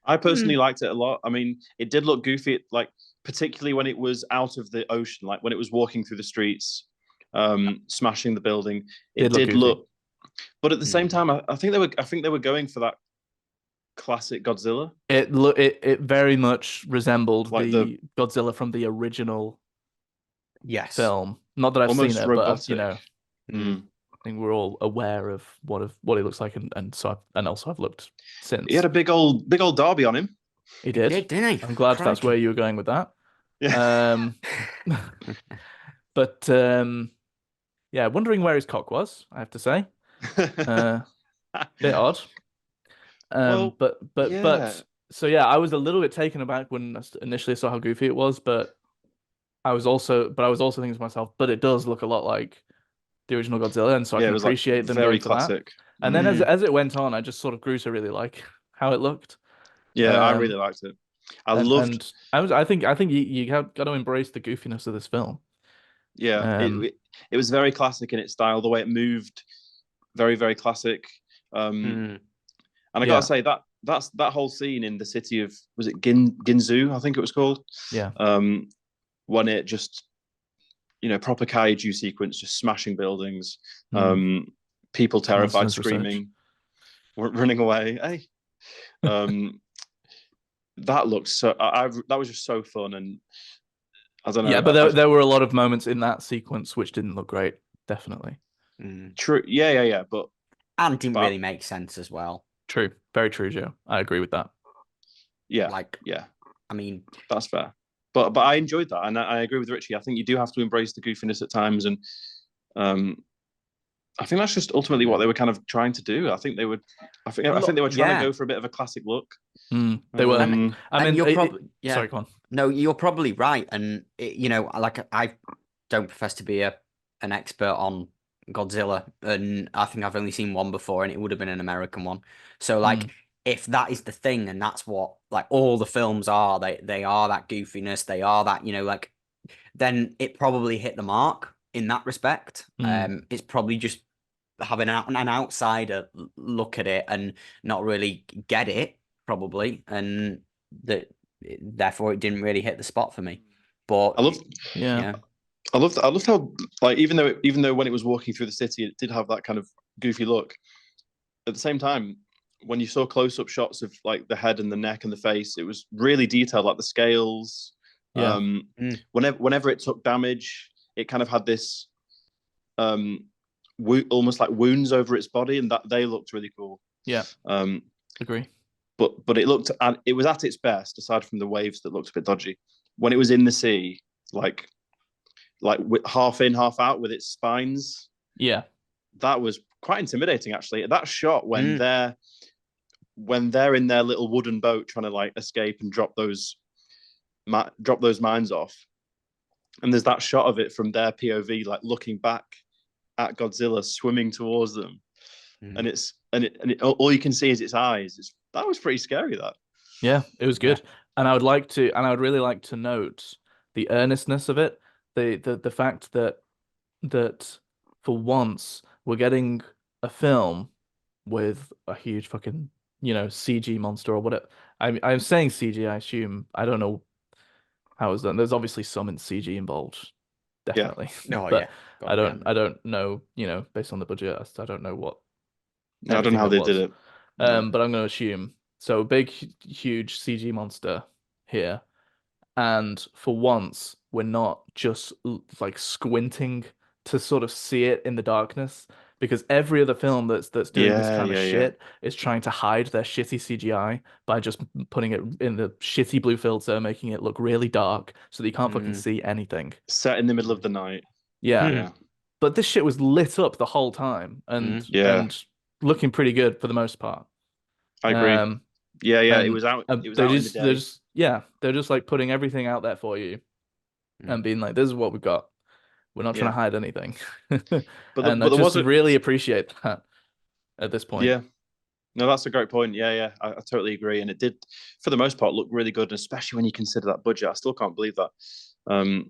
I Hmm. personally liked it a lot. I mean, it did look goofy, like particularly when it was out of the ocean, like when it was walking through the streets, smashing the building. It Did look did goofy. look, but at the same Hmm. time, I think they were going for that classic Godzilla, It very much resembled like the the Godzilla from the original Yes. film. Not that I've seen almost it, but robotic. Mm. I think we're all aware of what he looks like, and also I've looked He had since. a big old derby on him. He He did. did, didn't he? I'm glad that's where Crikey. you were going with that. Yeah. Um, but yeah, wondering where his cock was, I have to say. Uh, Bit odd. Well, But yeah, so yeah, I was a little bit taken aback when I initially saw how goofy it was, but I was also thinking to myself, but it does look a lot like the original Godzilla, and so I yeah. can It was like appreciate them very going for that. classic. And then Mm. Mm. as it went on, I just sort of grew to really like how it looked. Yeah, I really Um, liked it. I and loved. and I think you got to embrace the goofiness of this film. Yeah, Um, it was very classic in its style. The way it moved, very very classic. Um, Mm. and I gotta yeah, say that whole scene in the city of was it Ginzu? I think it was called. yeah, Um, when it just proper kaiju sequence, just smashing buildings, mm, people terrified, listeners' research. screaming, running away. Hey, um, that looked so. That was just so fun, and I don't Yeah, know. but there were a lot of moments in that sequence which didn't look great. Definitely Mm. True. Yeah, yeah, yeah. And didn't But really make sense as well. true, very true, Joe. I agree with that. yeah, Like, yeah. I mean, That's fair. But I enjoyed that, and I agree with Richie. I think you do have to embrace the goofiness at times, and um, I think that's just ultimately what mm. they were kind of trying to do. I think they were trying to Yeah. go for a bit of a classic look. They were. And Um, I mean, you're probably, yeah. sorry, go on. No, you're probably right. And, like I don't profess to be an expert on Godzilla. And I think I've only seen one before, and it would have been an American one. So, Mm, like, if that is the thing, and that's what, like, all the films are, they are that goofiness, they are that, like, then it probably hit the mark in that respect. mm. It's probably just having an outsider look at it and not really get it, probably, and that therefore it didn't really hit the spot for me. But I love, Yeah, yeah, I loved how like even though when it was walking through the city, it did have that kind of goofy look. At the same time, when you saw close up shots of like the head and the neck and the face, it was really detailed, like the scales. yeah, Mm. Whenever it took damage, it kind of had this um, almost like wounds over its body, and that they looked really cool. yeah. Um, Agree. but it was at its best, aside from the waves that looked a bit dodgy. When it was in the sea, like half in, half out with its spines, Yeah. that was quite intimidating actually. That shot Mm. when they're in their little wooden boat trying to like escape and drop those mines off, and there's that shot of it from their POV, like looking back at Godzilla swimming towards them, and all you can see is its eyes. That was pretty scary. That Yeah, it was Yeah. good. And I would really like to note the earnestness of it. The fact that for once we're getting a film with a huge fucking, CG monster or whatever. I'm saying CG, I assume. I don't know how it's done. There's obviously some in CG involved, yeah, definitely. Oh But yeah. God, yeah. I don't know, based on the budget, I don't know what I don't know everything how that they did was. it. No. But I'm going to assume. So big, huge CG monster here. And for once, we're not just like squinting to sort of see it in the darkness. Because every other film that's doing this Yeah, kind of yeah, yeah. shit is trying to hide their shitty CGI by just putting it in the shitty blue filter, making it look really dark so that you can't fucking Mm. see anything. Set in the middle of the night. Yeah. Mm. Yeah, But this shit was lit up the whole time yeah. and looking pretty good for the most part. I agree. Um, Yeah, yeah. It and was out. It was they're out in the just they're day. just yeah, they're just like putting everything out there for you and Mm. being like, this is what we've got. We're not trying Yeah, to hide anything. but And I there just was a really appreciate that at this point. yeah. No, that's a great point. Yeah, yeah. I totally agree. And it did, for the most part, look really good, and especially when you consider that budget. I still can't believe that. Um,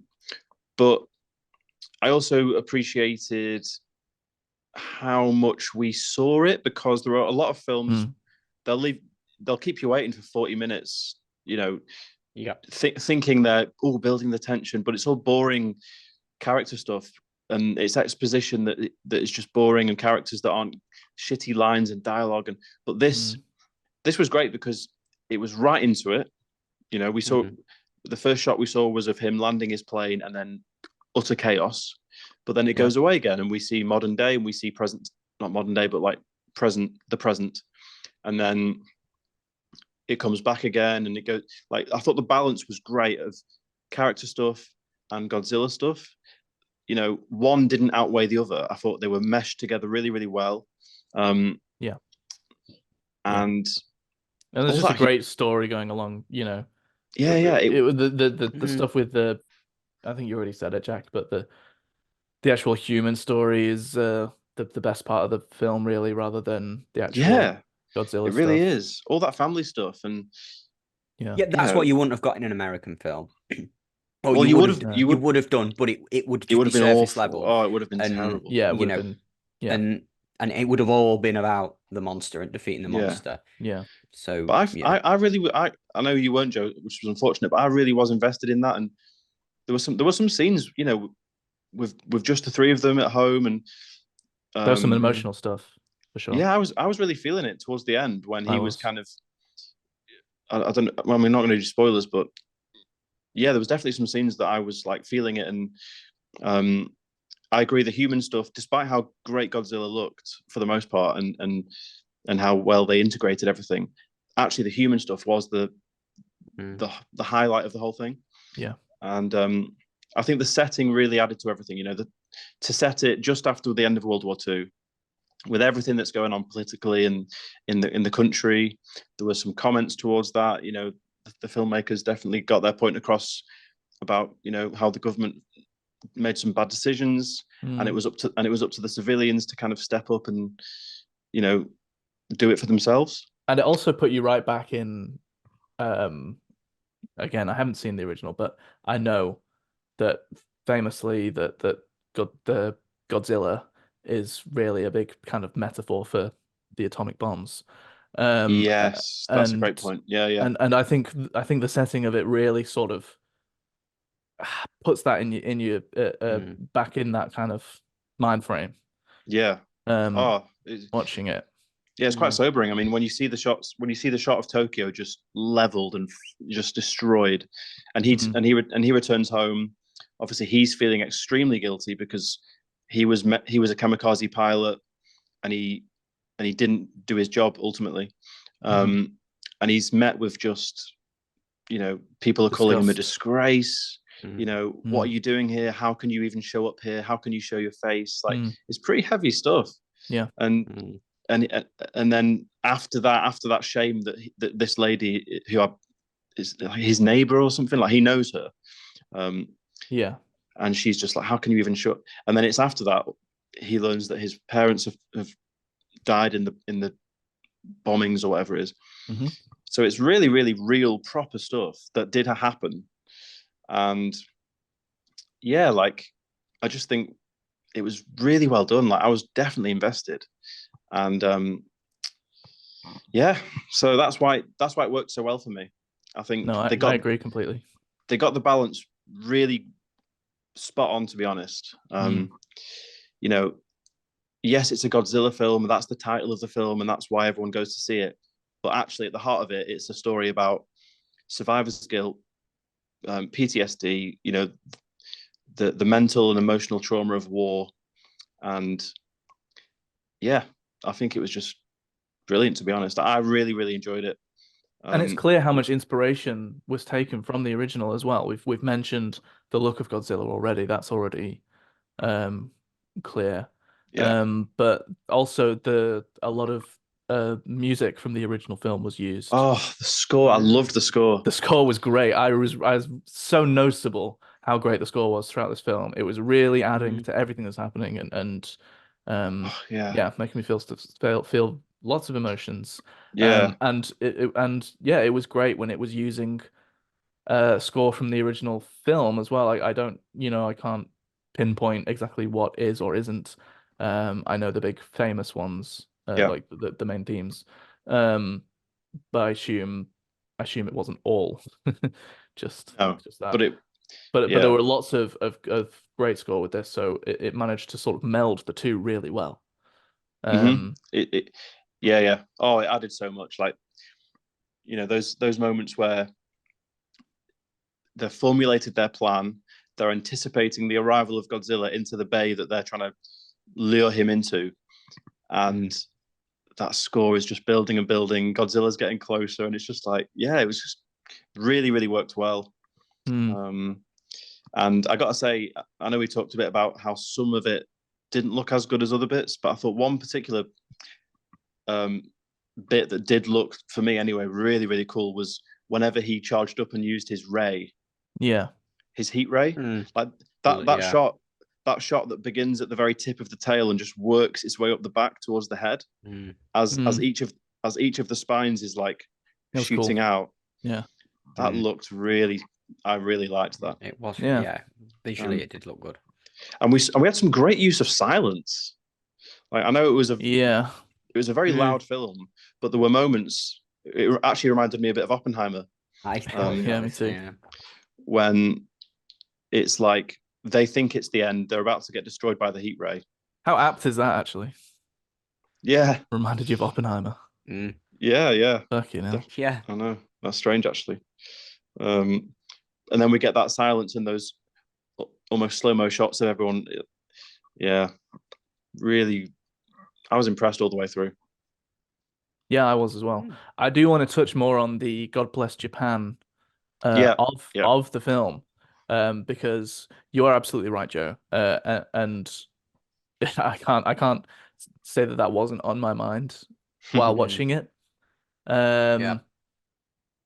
but I also appreciated how much we saw it, because there are a lot of films Mm, they'll leave they'll keep you waiting for 40 minutes, Yeah. thinking they're all building the tension, but it's all boring character stuff, and it's exposition that is just boring, and characters that aren't shitty lines and dialogue. But mm, this was great because it was right into it. We saw Mm. the first shot we saw was of him landing his plane, and then utter chaos. But then it yeah. goes away again, and we see modern day, and we see present, not modern day, but like the present, and then it comes back again, and it goes like, I thought the balance was great of character stuff and Godzilla stuff. One didn't outweigh the other. I thought they were meshed together really, really well. Yeah. Yeah. And And there's all just a that, great story going along, yeah, yeah, the Mm. stuff with I think you already said it, Jack, but the actual human story is the best part of the film, really, rather than the actual yeah, Godzilla it really stuff. is. All that family stuff, and Yeah. Yeah, you that's know, what you wouldn't have got in an American film. Well, well, you you would would have have, you you would, would have done, but it would it just would be have been surface awful. level, Oh, it would have been and terrible. Yeah, it you would have know, been. Yeah. and it would have all been about the monster and defeating the Yeah, monster. Yeah. So but yeah, I really, I know you weren't, Joe, which was unfortunate, but I really was invested in that, and there were some scenes, with just the three of them at home, and There was some um, Mm. emotional stuff for sure. yeah, I was really feeling it towards the end when I he was was. kind of, I don't know, well, we're not going to do spoilers, but yeah, there was definitely some scenes that I was like feeling it, and um, I agree. The human stuff, despite how great Godzilla looked for the most part, and how well they integrated everything, actually the human stuff was Mm. the highlight of the whole thing. Yeah. And I think the setting really added to everything. To set it just after the end of World War II, with everything that's going on politically and in the country, there were some comments towards that. The filmmakers definitely got their point across about how the government made some bad decisions, and it Mm. was up to the civilians to kind of step up and you know do it for themselves. And it also put you right back in. Um, Again, I haven't seen the original, but I know that famously the Godzilla is really a big kind of metaphor for the atomic bombs. Yes, that's a great And point. Yeah, yeah, and I think the setting of it really sort of puts that in your Mm. back in that kind of mind frame. yeah. Um, Oh, Watching it. yeah, it's quite Mm. sobering. I mean, when you see the shot of Tokyo just leveled and just destroyed, and Mm, he returns home. Obviously, he's feeling extremely guilty because he was a kamikaze pilot, and he didn't do his job ultimately. mhm. Um, and he's met with just, people are calling him a Disgust. disgrace. Mm. What are you doing here? How can you even show up here? How can you show your face? Like, Mm. it's pretty heavy stuff. Yeah. And Mm. and then after that shame that this lady is his neighbor or something, like he knows her, Yeah. and she's just like, how can you even show? And then it's after that he learns that his parents have died in the bombings or whatever it is. Hmm. So it's really, really real, proper stuff that did happen. And yeah, like, I just think it was really well done. Like, I was definitely invested. And yeah, so that's why it worked so well for me. I think No, I agree completely. they got the balance really spot on, to be honest. Mm. You know, yes, it's a Godzilla film. That's the title of the film, and that's why everyone goes to see it. But actually, at the heart of it, it's a story about survivor's guilt, PTSD. The mental and emotional trauma of war, and yeah, I think it was just brilliant. To be honest, I really, really enjoyed it. And it's clear how much inspiration was taken from the original as well. We've mentioned the look of Godzilla already. That's already um clear. Yeah. But also a lot of music from the original film was used. Oh, the score! I loved the score. The score was great. I was so noticeable how great the score was throughout this film. It was really adding Mm. to everything that's happening and Oh, yeah, yeah, making me feel lots of emotions. yeah, And yeah, it was great when it was using score from the original film as well. I don't, I can't pinpoint exactly what is or isn't. I know the big famous ones, yeah. like the main themes. Um, but I assume it wasn't all just No, just that. but it, But there yeah. were lots of great score with this, so it managed to sort of meld the two really well. Mm-hmm. Um, Yeah, yeah. Oh, it added so much. Like, those moments where they've formulated their plan, they're anticipating the arrival of Godzilla into the bay that they're trying to lure him into, and that score is just building and building. Godzilla's getting closer, and it's just like, yeah, it was just really, really worked well. mm, Um, and I got to say, I know we talked a bit about how some of it didn't look as good as other bits, but I thought one particular um, bit that did look, for me anyway, really, really cool was whenever he charged up and used his ray, yeah. his heat ray, Mm. like that Yeah. shot. That shot that begins at the very tip of the tail and just works its way up the back towards the head, Mm. as Mm, each of the spines is like it was cool. shooting out. Yeah. That Mm. looked really. I really liked that. It was, Yeah. yeah. Visually, it did look good. And we had some great use of silence. Like, I know Yeah. it was a very Mm. loud film, but there were moments. It actually reminded me a bit of Oppenheimer, I thought Yeah, that me was, too. yeah. when it's like they think it's the end. They're about to get destroyed by the heat ray. How apt is that actually? Yeah, Reminded you of Oppenheimer. Mm. yeah, yeah. Fucking hell. Yeah. I know, that's strange actually. Um, and then we get that silence and those almost slow mo shots of everyone. Yeah, really, I was impressed all the way through. Yeah, I was as well. Mm. I do want to touch more on the God Bless Japan Yeah, of yeah. of the film, because you are absolutely right, Joe. And I can't say that wasn't on my mind while Mm. watching it. Yeah.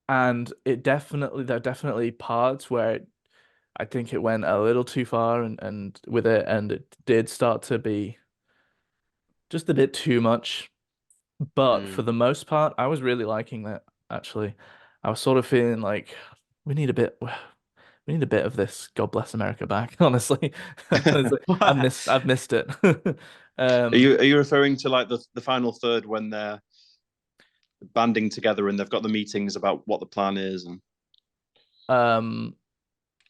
And there are definitely parts where I think it went a little too far and with it, and it did start to be just a bit too much. But for Mm. the most part, I was really liking that actually. I was sort of feeling like we need a bit we need a bit of this God Bless America back, honestly. Honestly, I've missed it. Are Um, you referring to like the final third when they're banding together and they've got the meetings about what the plan is, and um,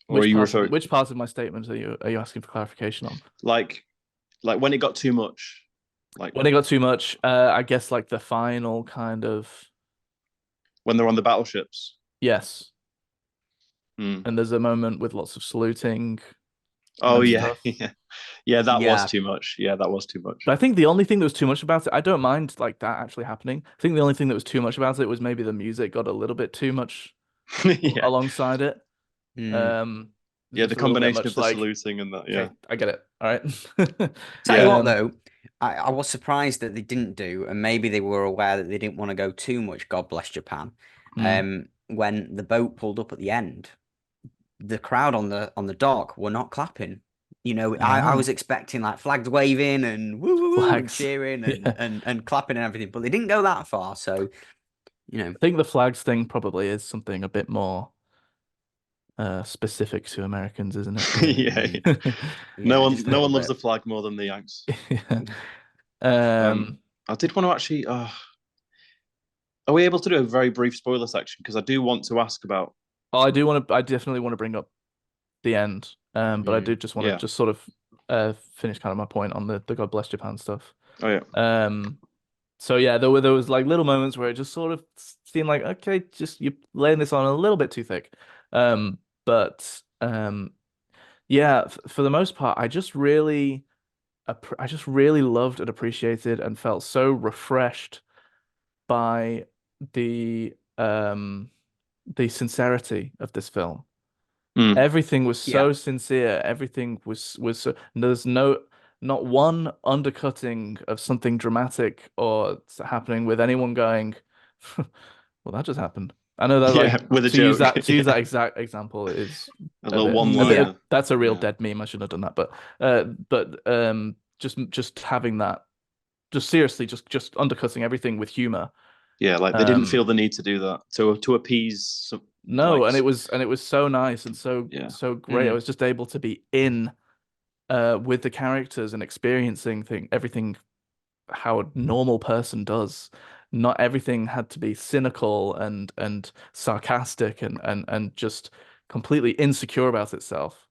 or are you referring which part of my statement are you asking for clarification on? like when it got too much, like When it got too much, I guess like the final kind of when they're on the battleships? yes. Mm. And there's a moment with lots of saluting. and Oh then yeah, stuff. yeah. That was Yeah, too much. Yeah, that was too much. But I think the only thing that was too much about it, I don't mind like that actually happening. I think the only thing that was too much about it was maybe the music got a little bit too much Yeah, alongside it. mm. Um, it's yeah. just The a little bit combination of much the like, saluting and that. Yeah, okay, I get it. All right. Tell you yeah, what, Um, though, I was surprised that they didn't do, and maybe they were aware that they didn't want to go too much God Bless Japan. mm, When the boat pulled up at the end, the crowd on the dock were not clapping. You know, I was oh, expecting like flags waving and woo woo woo and flags. cheering Yeah. and clapping and everything, but they didn't go that far. So, you know, I think the flags thing probably is something a bit more specific to Americans, isn't it, really? yeah, mm, No yeah, one, just a no little one loves bit. the flag more than the Yanks. Yeah. Um, Um, I did want to actually. Are we able to do a very brief spoiler section? Because I do want to ask about. I definitely want to bring up the end. But I do Mm. just want to Yeah. just sort of finish kind of my point on the God Bless Japan stuff. Oh yeah. Um, so yeah, there was like little moments where it just sort of seemed like, okay, just you're laying this on a little bit too thick. But yeah, for the most part, I just really loved and appreciated and felt so refreshed by the the sincerity of this film. Mm. Everything was Yeah. so sincere. Everything was so, there's not one undercutting of something dramatic or happening with anyone going, well, that just happened. I know that Yeah, like with a joke. to use that exact example is A a little bit Yeah. one-liner. that's a real Yeah. dead meme. I shouldn't have done that, but just having that just seriously just undercutting everything with humor. Yeah, like they didn't Um feel the need to do that to appease some, no, like and it was so nice and yeah. so great. I Mm. was just able to be in with the characters and experiencing everything how a normal person does. Not everything had to be cynical and sarcastic and just completely insecure about itself.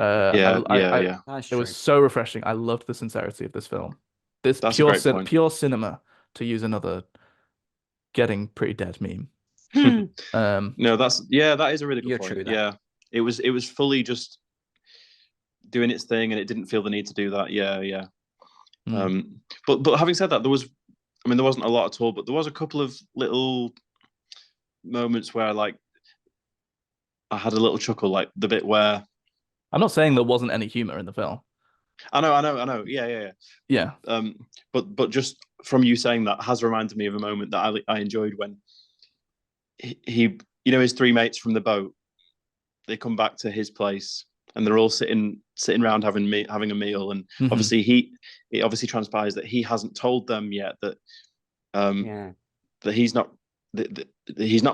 Yeah, yeah, I yeah. That's it was true. so refreshing. I loved the sincerity of this film. This That's a great point. pure cinema, to use another getting pretty dead meme. Um, No, that is a really good You're point. true there. Yeah. It was fully just doing its thing and it didn't feel the need to do that. Yeah, yeah. mm. But having said that, there wasn't a lot at all, but there was a couple of little moments where like I had a little chuckle, like the bit where I'm not saying there wasn't any humor in the film. I know. Yeah, yeah, yeah. Yeah. But just from you saying that has reminded me of a moment that I enjoyed when he his three mates from the boat, they come back to his place and they're all sitting around having a meal, and Hmm. obviously it obviously transpires that he hasn't told them yet that um Yeah. that he's not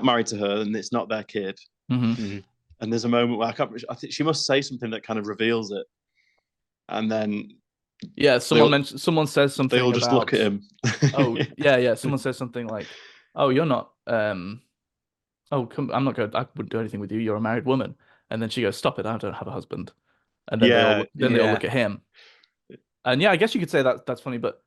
married to her and it's not their kid. Hmm. Mm. And there's a moment where I think she must say something that kind of reveals it, and then Yeah, they all, someone says they all something just look at about, him. oh, yeah, someone says something like, "Oh, you're not oh, come, I'm not going I wouldn't do anything with you. You're a married woman." And then she goes, "Stop it. I don't have a husband." And then Yeah, they all Yeah. look at him. And yeah, I guess you could say that that's funny, but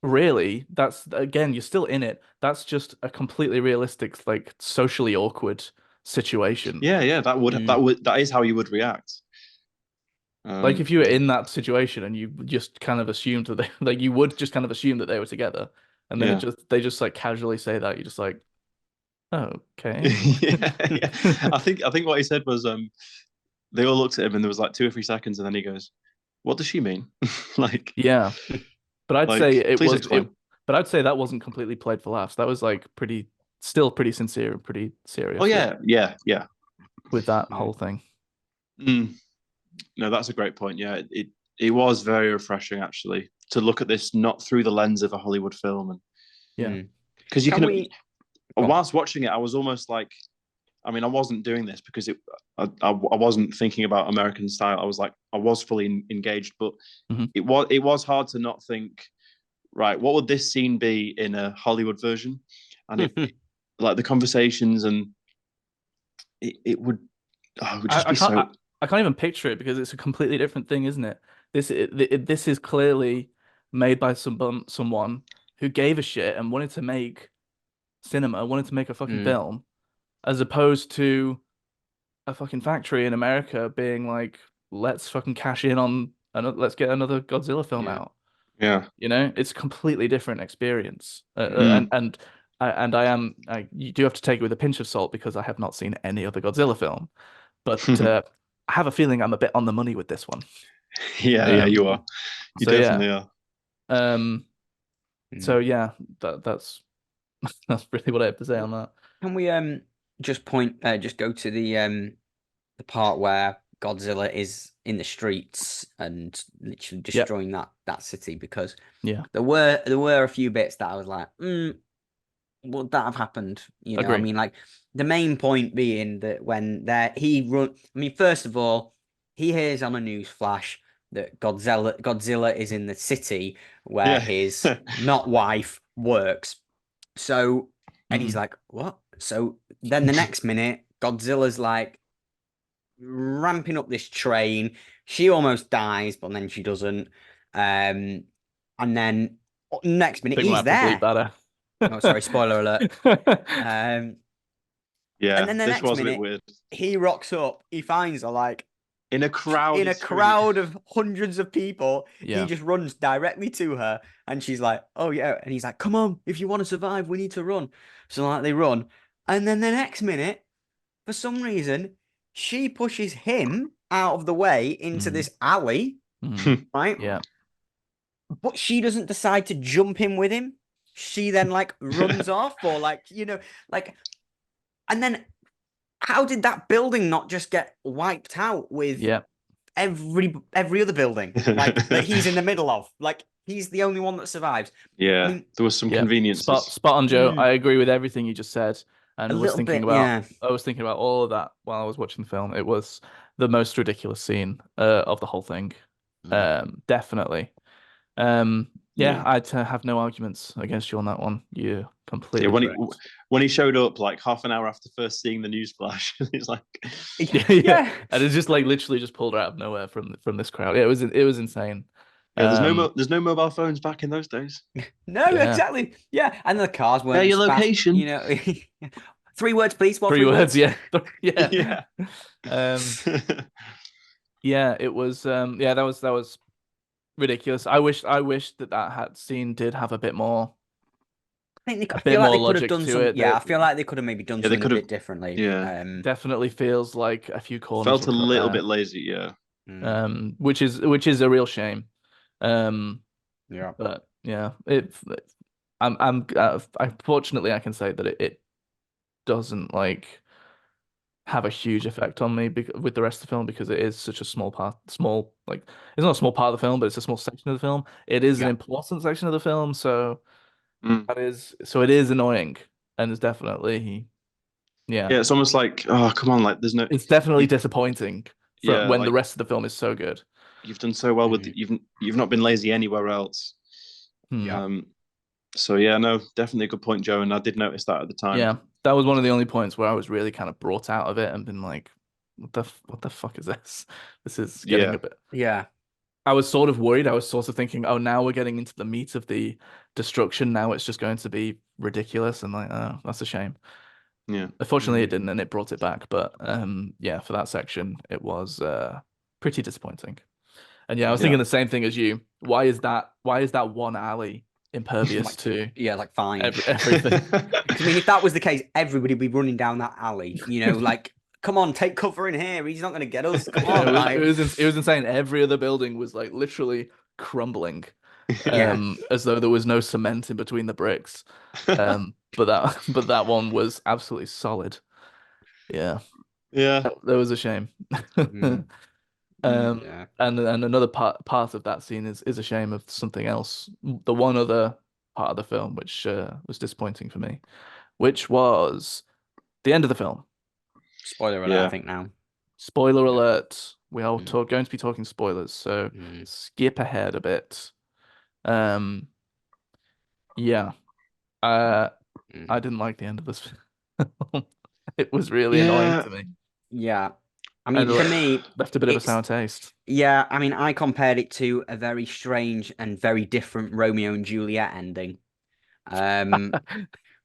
really, that's again, you're still in it. That's just a completely realistic, like socially awkward situation. yeah. Mm. That is how you would react. Like if you were Yeah. in that situation and you just kind of assumed that they like you would just kind of assume that they were together, and then Yeah. they just like casually say that, you're just like, okay. Yeah. I think what he said was they all looked at him and there was like 2 or 3 seconds and then he goes, "What does she mean?" like Yeah, but I'd say like please explain. but I'd say that wasn't completely played for laughs. That was like still pretty sincere and pretty Oh serious yeah. with that Mm. whole thing. Mm. No, that's a great point. Yeah, it was very refreshing actually to look at this not through the lens of a Hollywood film, and Yeah. Mm. because you Can can we? Go on. whilst watching it, I was almost like, I mean, I wasn't doing this because I wasn't thinking about American style. I was fully engaged, but Hmm. it was hard to not think, right, what would this scene be in a Hollywood version? And like the conversations and it would just I be can't so I can't even picture it because it's a completely different thing, isn't it? This is clearly made by someone who gave a shit and wanted to make cinema, wanted to make a fucking Mm. film, as opposed to a fucking factory in America being like, let's fucking cash in on another, let's get another Godzilla film Yeah. out. Yeah. You know, it's a completely different experience. Mm. You do have to take it with a pinch of salt because I have not seen any other Godzilla film, but I have a feeling I'm a bit on the money with this one. Yeah, Um, you are. You so yeah, definitely are. um, Mm. so yeah, that's that's really what I have to say on that. Can we just go to the part where Godzilla is in the streets and literally Yep, destroying that city? Because yeah, there were a few bits that I was like, would that have happened? I agree. mean, like the main point being that when he run, I mean, first of all, he hears on a news flash that Godzilla is in the city where Yeah. his not wife works. So, and he's Hmm. like, what? So then the next minute, Godzilla's like ramping up this train. She almost dies, but then she doesn't. And then next minute, Think we might he's have to bleep there. that Oh, sorry, spoiler alert. out. Um, and Yeah, then the this next was a bit minute, weird. he rocks up. He finds her like In a in a crowded street. crowd of hundreds of people. He Yeah. just runs directly to her, and she's like, "Oh yeah," and he's like, "Come on, if you want to survive, we need to run." So like they run, and then the next minute, for some reason, she pushes him out of the way into Mm. this alley, Mm. right? Yeah. But she doesn't decide to jump in with him. She then like runs off, or like like, and then how did that building not just get wiped out with Yeah. every other building like that he's in the middle of? Like he's the only one that survives. I Yeah, mean, there was some Yeah. conveniences. Spot on, Joe. mm, I agree with everything you just said, a and little bit, yeah, I was thinking about all of that while I was watching the film. It was the most ridiculous scene of the whole thing. mm. Definitely. Yeah, Yeah. I'd have no arguments against you on that one. You're Yeah, completely correct. when he showed up like half an hour after first seeing the news flash, he's like, Yeah, Yeah, yeah. yeah, And it's just like literally just pulled her out of nowhere from this crowd. Yeah, it was insane. yeah, Um, there's no mobile phones back in those days. no, yeah. exactly, yeah, and the cars Yeah, weren't your as fast, location. 3 words, please. What Three three words, words? yeah. Yeah. Yeah. Um, yeah, it was yeah, that was ridiculous. I wish that had scene did have I a bit feel like more they could have logic done to some. it. Yeah, I That feel like they could have maybe done Yeah, they something a could have. bit differently. Yeah, definitely feels like a few corners felt were a cut little bit there. lazy. Yeah, Mm, Which is a real shame. Um, yeah. but yeah, unfortunately I can say that it doesn't like have a huge effect on me with the rest of the film because it is such a small like it's not a small part of the film, but it's a small section of the film. It is an Yeah. important section of the film, so mm. it is annoying and it's definitely yeah, Yeah. It's almost like, oh, come on, like there's no it's definitely you. disappointing from Yeah, when the like rest of the film is so good. you've done so well with Mm, you've not been lazy anywhere else. Hmm. yeah. Um. So yeah, no, definitely a good point, Joe. And I did notice that at the time. Yeah, that was one of the only points where I was really kind of brought out of it and been like, what the fuck is this? This is getting a Yeah. bit. Yeah. I was sort of worried. I was sort of thinking, oh, now we're getting into the meat of the destruction. Now it's just going to be ridiculous, and like, oh, that's a shame. Yeah. Unfortunately, it Mm, didn't, and it brought it back. But yeah, for that section, it was pretty disappointing. And yeah, I was yeah. Yeah. thinking the same thing as you. Why is that? Why is that one alley impervious Like, to yeah, like fine. everything? Because I mean, if that was the case, everybody would be running down that alley. Like, come on, take cover in here. He's not going to get us. Come Yeah, on, like, it was insane. Every other building was like literally crumbling, yeah. as though there was no cement in between the bricks. But that one was absolutely solid. Yeah, Yeah. that was a shame. Mm, Um, yeah. and another part of that scene is a shame of something else. The one other part of the film which was disappointing for me, which was the end of the film. Spoiler alert, I Yeah. think now. Spoiler Yeah. alert. We are Mm, going to be talking spoilers, so mm, skip ahead a bit. Um, yeah. Uh, mm. I didn't like the end of this film. It was really annoying Yeah. to me Yeah. I mean, and for me, left a bit of a it's sour taste. yeah. I mean, I compared it to a very strange and very different Romeo and Juliet ending, um,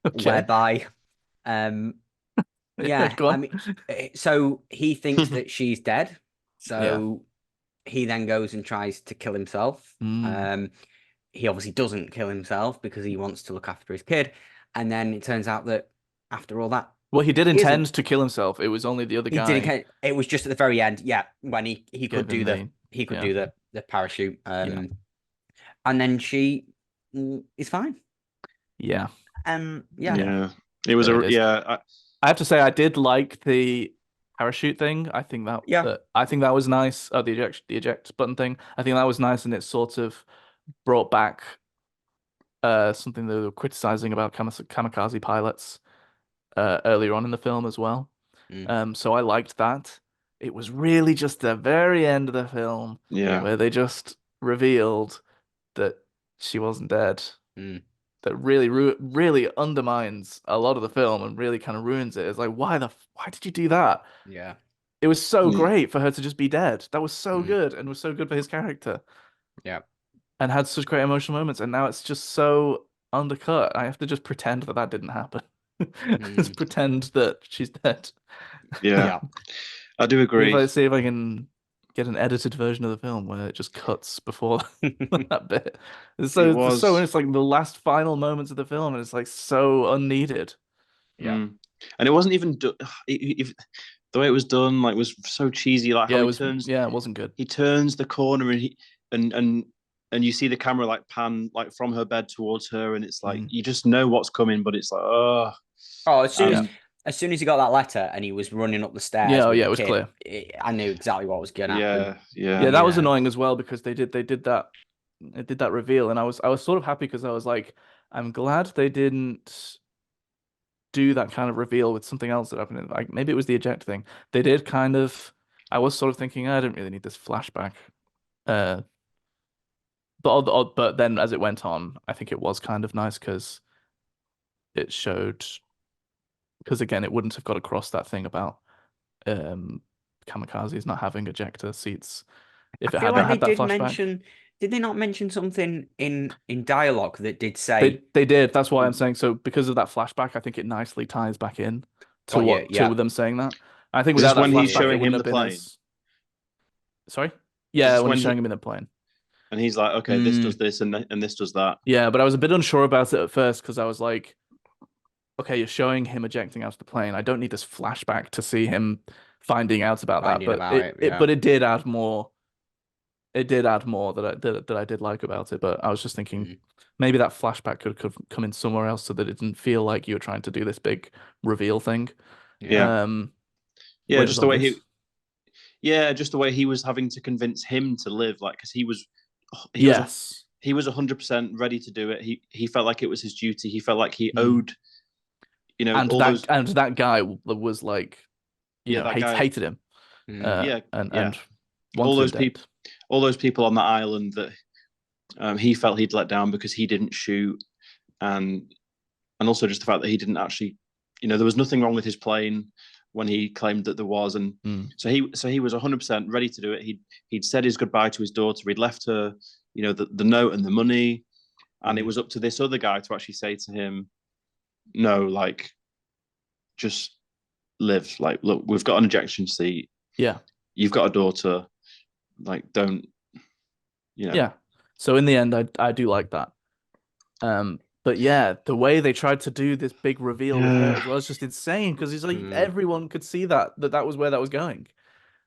Okay. whereby, um, Yeah, Go I on. mean, so he thinks that she's dead. Yeah. So he then goes and tries to kill himself. Mm. He obviously doesn't kill himself because he wants to look after his kid. And then it turns out that after all that, Well, he did he isn't. intend to kill himself. It was only the other He didn't. guy It was just at the very end, yeah, when he could gave him do the yeah. the parachute. Yeah. And then she is fine. Yeah. Yeah. Yeah. It was It a is. yeah. I have to say I did like the parachute thing. I think Yeah. that was nice. Oh, the eject button thing. I think that was nice, and it sort of brought back something they were criticizing about kamikaze pilots earlier on in the film as well. Mm, So I liked that. It was really just the very end of the film Yeah. where they just revealed that she wasn't dead. mm, That really really undermines a lot of the film and really kind of ruins it. It's like why did you do that? yeah. It was so Yeah. great for her to just be dead. That was so Mm, good and was so good for his character yeah. and had such great emotional moments. And now it's just so undercut. I have to just pretend that that didn't happen. Mm, Just pretend that she's dead. Yeah. yeah. I do agree. See if I can get an edited version of the film where it just cuts before that bit. It It's was. like the last final moments of the film, and it's like so unneeded. Yeah. And it wasn't even the way it was done, like, was so cheesy. Like how Yeah, it wasn't good. he turns the corner and and and and you see the camera like pan like from her bed towards her, and it's like Mm. you just know what's coming, but it's like Oh, Yeah. as soon as he got that letter and he was running up the stairs Yeah, oh, with yeah, the it was kid, clear. I knew exactly what was going to happen. yeah, Yeah, that You was know. annoying as well because they did that reveal, and I was sort of happy because I was like, I'm glad they didn't do that kind of reveal with something else that happened. Like maybe it was the eject thing. They did kind of. I was sort of thinking, I didn't really need this flashback. Uh, but then as it went on, I think it was kind of nice because it showed. Because again, it wouldn't have got across that thing about um kamikazes not having ejector seats I if it feel hadn't like they had that did flashback. mention, did they not mention something in dialogue that did say, They did. That's why I'm saying so because of that flashback, I think it nicely ties back in got you? to Yeah. them saying that. I think Is this without that when he's flashback, it showing wouldn't him have the been plane? as sorry. Is Yeah, this when when he's showing he him in the plane. and he's like, okay, this does this and this does that. Yeah, but I was a bit unsure about it at first because I was like, okay, you're showing him ejecting out of the plane. I don't need this flashback to see him finding out about that. Finding But about it. Yeah. it did add more. It did add more that I did like about it. But I was just thinking Mm, maybe that flashback could have come in somewhere else so that it didn't feel like you were trying to do this big reveal thing. yeah. Yeah, Um, yeah, which is just the way obvious. he just the way he was having to convince him to live, like because he was Yes. he was 100% ready to do it. He felt like it was his duty. He felt like he Mm. owed, all those. And that guy was like, Yeah, that guy. hated him, Mm, Yeah, and all wanted him those dead. people, all those people on that island that he felt he'd let down because he didn't shoot, and also just the fact that he didn't actually, there was nothing wrong with his plane when he claimed that there was, and Mm. so he was 100% ready to do it. He'd said his goodbye to his daughter. He'd left her, the note and the money, and it mm, was up to this other guy to actually say to him, no, like, just live. Like, look, we've got an ejection seat. Yeah. You've got a daughter. Like, don't, Yeah. So in the end, I do like that. But yeah, the way they tried to do this big reveal with her Yeah, as well is just insane because it's like mm, everyone could see that was where that was going.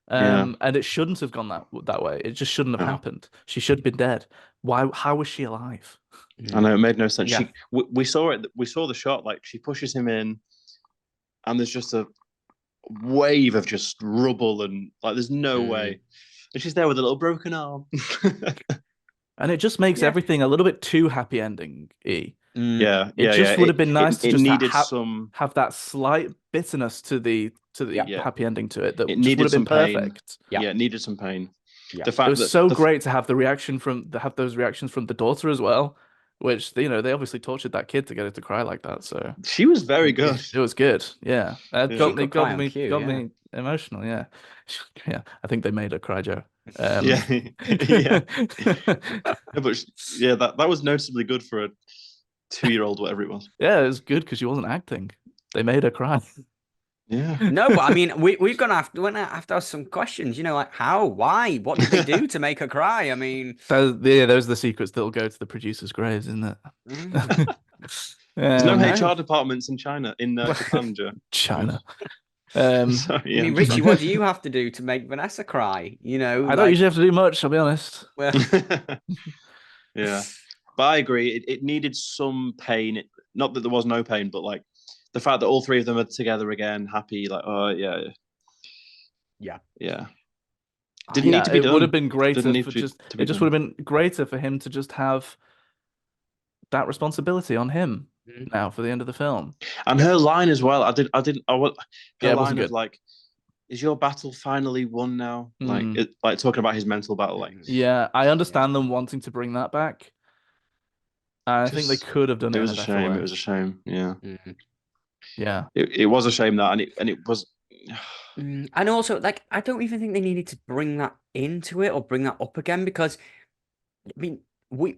yeah. And it shouldn't have gone that way. It just shouldn't have No, happened. She should have been dead. Why? How was she alive? I mm. know it made no sense. Yeah. We saw it. We saw the shot. Like she pushes him in, and there's just a wave of just rubble, and like there's no Mm. way. And she's there with a little broken arm. And it just makes Yeah. everything a little bit too happy ending. Mm. Yeah, It yeah, yeah. just would have been nice to It just needed some. have that slight bitterness to the Yeah. Yeah, happy ending to it that it just would needed have been some pain. perfect. Yeah. Yeah, it needed some pain. Yeah. The It fact was that so great to have have those reactions from the daughter as well, which they obviously tortured that kid to get her to cry like that. So she was very good. it was good. Yeah, Yeah. She could cry on cue, got yeah. me emotional. Yeah, yeah. I think they made her cry, Joe. Yeah, yeah. But yeah, that was noticeably good for a 2-year-old, whatever it was. Yeah, it was good because she wasn't acting. They made her cry. Yeah. No, but I mean, we're gonna have to ask some questions. You know, like how, why, what did they do to make her cry? I mean, Those are the secrets that'll go to the producers' graves, isn't it? mm, There's no Um, no. HR departments in China, in Japan, Joe. China. So, I yeah. mean, Richie, what do you have to do to make Vanessa cry? You know, I don't like, usually have to do much, I'll be honest. well, Yeah. But I agree. It needed some pain. Not that there was no pain, but like the fact that all three of them are together again, happy, like, oh, yeah, yeah, yeah. Didn't I need Yeah, to be it would have done. been Didn't greater need for to it be just would done. have been greater for him to just have that responsibility on him mm, now for the end of the film. And yeah, her line as well. I didn't. Her Yeah, it wasn't line of good. like, "Is your battle finally won now?" Hmm. Like talking about his mental battle. Like, mm, Yeah, I yeah, understand them wanting to bring that back. I think they just could have done it it in was a a better shame. It way. was a shame. Yeah, mm. Yeah. it was a shame that, and it was. And also, like, I don't even think they needed to bring that into it or bring that up again because, I mean, we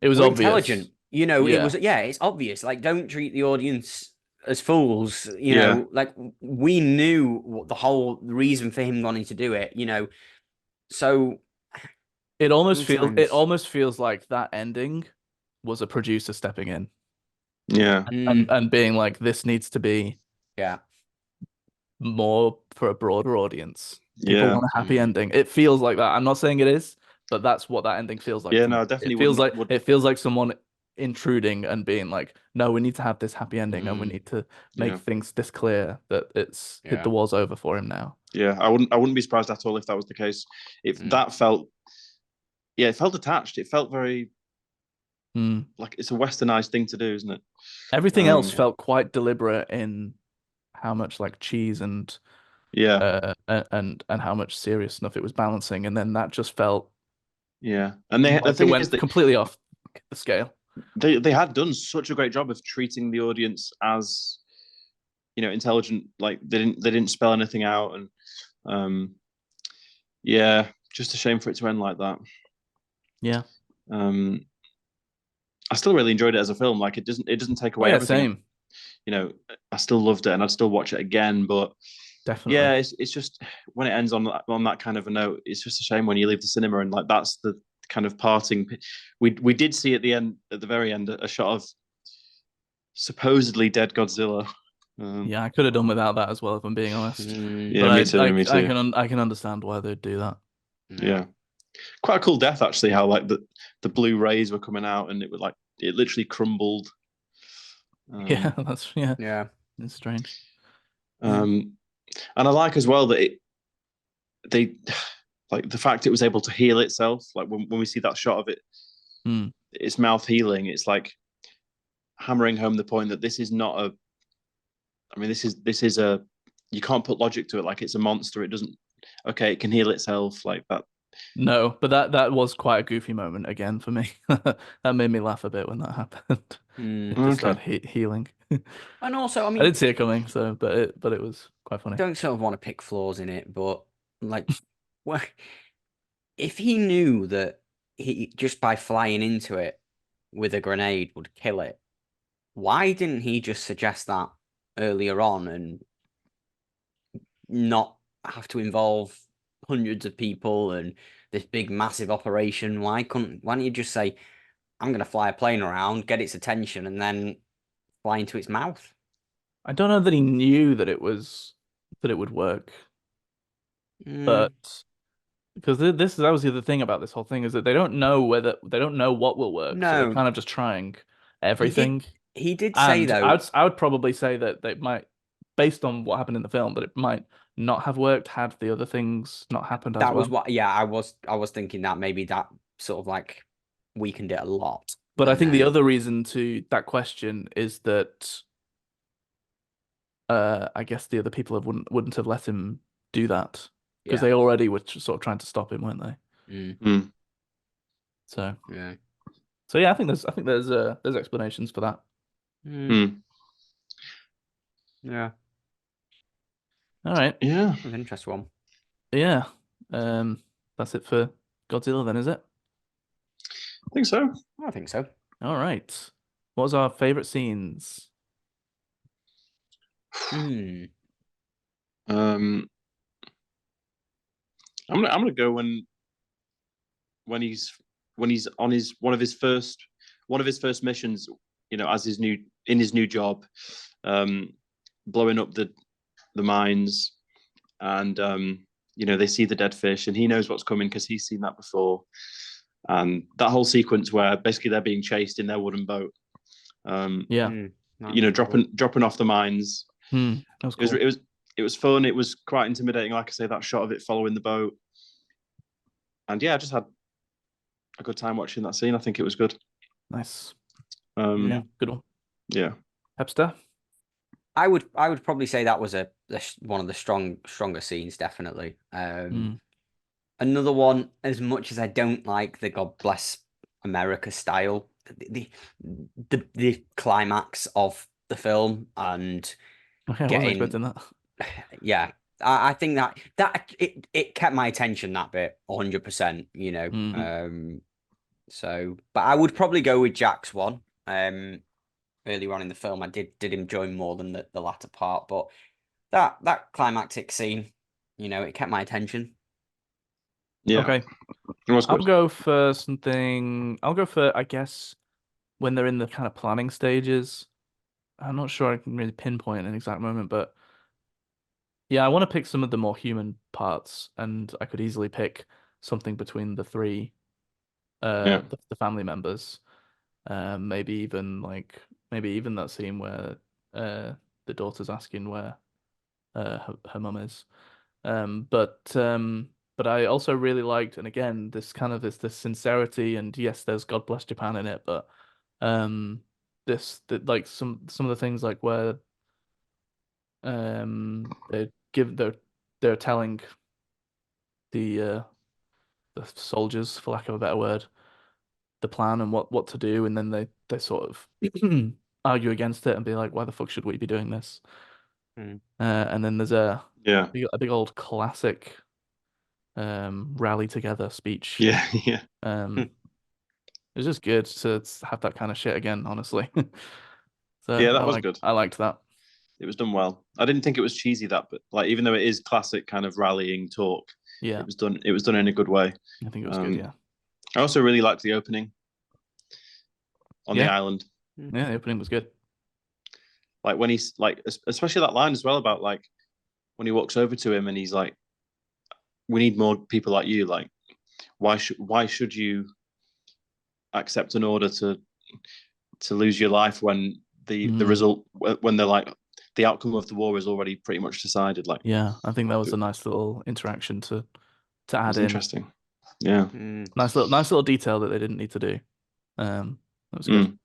It was we're obvious. intelligent. You know, it Yeah. was, yeah, it's obvious. Like, don't treat the audience as fools. You Yeah, know, like we knew what the whole reason for him wanting to do it. You know, so It sometimes, almost feels like that ending was a producer stepping in yeah, and being like, this needs to be yeah, more for a broader audience. People yeah, want a happy mm, ending. It feels like that. I'm not saying it is, but that's what that ending feels like yeah. to me. No, I definitely wouldn't. Would It feels like someone intruding and being like, no, we need to have this happy ending and we mm, need to make yeah, things this clear that it's hit yeah, the war's over for him now. yeah. I wouldn't be surprised at all if that was the case. If mm, that felt, yeah, it felt attached. It felt very Hmm. like it's a westernized thing to do, isn't it? Everything else Um, yeah, felt quite deliberate in how much like cheese and yeah, and how much serious stuff it was balancing, and then that just felt yeah. And the like it thing is went that completely off the scale. they had done such a great job of treating the audience as intelligent. Like they didn't spell anything out, and um, yeah, just a shame for it to end like that. Yeah. Um, I still really enjoyed it as a film. Like it doesn't take Oh away yeah, everything. same. I still loved it, and I'd still watch it again. But Definitely. yeah, it's just when it ends on that kind of a note, it's just a shame when you leave the cinema and like that's the kind of parting. We did see at the very end a shot of supposedly dead Godzilla. Yeah, I could have done without that as well, if I'm being honest. mm, Yeah, But me too, me too. I can understand why they'd do that. yeah, Yeah, quite a cool death actually. How like the blue rays were coming out and it was like it literally crumbled. Yeah, Um, yeah, yeah, it's strange. um, and I like as well that they like the fact it was able to heal itself. Like when we see that shot of Hmm. its mouth healing, it's like hammering home the point that this is not a. I mean, this is a. You can't put logic to it. Like it's a monster. It doesn't. Okay, it can heal itself like that. No, but that was quite a goofy moment again for me. That made me laugh a bit when that happened. mm. It just Okay. started healing. And also, I I mean, didn't see it coming, so but it was quite funny. don't sort of want to pick flaws in it, but like, well, if he knew that he just by flying into it with a grenade would kill it, why didn't he just suggest that earlier on and not have to involve hundreds of people and this big massive operation? Why don't you just say, I'm gonna fly a plane around, get its attention, and then fly into its mouth? I don't know that he knew that it would work, Mm, but because that was the other thing about this whole thing is that they don't know what will work, so they're no. kind of just trying He did everything. he did say And though, I would probably say that they might, based on what happened in the film, that it might not have worked had the other things not happened as that was well. what, yeah, I was thinking that maybe that sort of like weakened it a lot. But I And think the then other reason to that question is that I guess the other people wouldn't have let him do that because yeah. they already were sort of trying to stop him, weren't they? Mm, Mm. So yeah. so yeah, I think there's explanations for that. Mm, Mm. yeah. All right. Yeah, An interesting one. Yeah. That's it for Godzilla then, is it? I think so. I think so. All right. What was our favorite scenes? Hmm. Um, I'm gonna go when he's on his one of his first missions, as his new job, um, blowing up the mines, and they see the dead fish, and he knows what's coming because he's seen that before. And that whole sequence where basically they're being chased in their wooden boat, Yeah. dropping off the mines. That was cool. It was fun. It was quite intimidating. Like I say, that shot of it following the boat, and yeah, I just had a good time watching that scene. I think it was good. Nice. Yeah, good one. Yeah. Hepster? I would probably say that was one of the stronger scenes, definitely. Another one, as much as I don't like the God Bless America style, the climax of the film and Okay, I wasn't expecting that. Yeah, I think that it kept my attention, that bit 100%, so, but I would probably go with Jack's one. Earlier on in the film, I did enjoy more than the latter part, but that climactic scene, it kept my attention. Yeah. Okay. It was good. I'll go for, I guess, when they're in the kind of planning stages. I'm not sure I can really pinpoint an exact moment, but yeah, I want to pick some of the more human parts, and I could easily pick something between the three, the family members. Maybe even that scene where the daughter's asking where her mum is. But I also really liked, and again, this sincerity, and yes, there's God Bless Japan in it, but like some of the things like where they're telling the the soldiers, for lack of a better word, the plan and what to do, and then they sort of argue against it and be like, why the fuck should we be doing this? And then there's a big old classic rally together speech. Yeah. It's just good to have that kind of shit again, honestly. So yeah, that was good. I liked that. It was done well. I didn't think it was cheesy, but like, even though it is classic kind of rallying talk, Yeah, it was done in a good way. I think it was good. Yeah, I also really liked the opening on the island. Yeah, the opening was good. Like when he's like, especially that line as well about like when he walks over to him and he's like, "We need more people like you. Like, why should you accept an order to lose your life when the result, when they're like, the outcome of the war is already pretty much decided?" Like, yeah, I think that was a nice little interaction to add in. Interesting. Yeah. Nice little detail that they didn't need to do. That was good.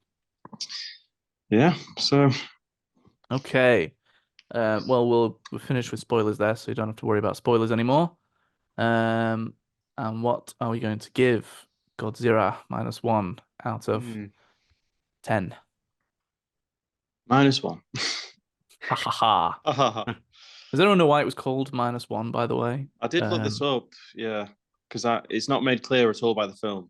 Yeah. So. Okay. Well, we'll finish with spoilers there, so you don't have to worry about spoilers anymore. And what are we going to give Godzilla Minus One out of 10? -1. Ha ha ha. Does anyone know why it was called -1, by the way? I did look this up, yeah, because it's not made clear at all by the film.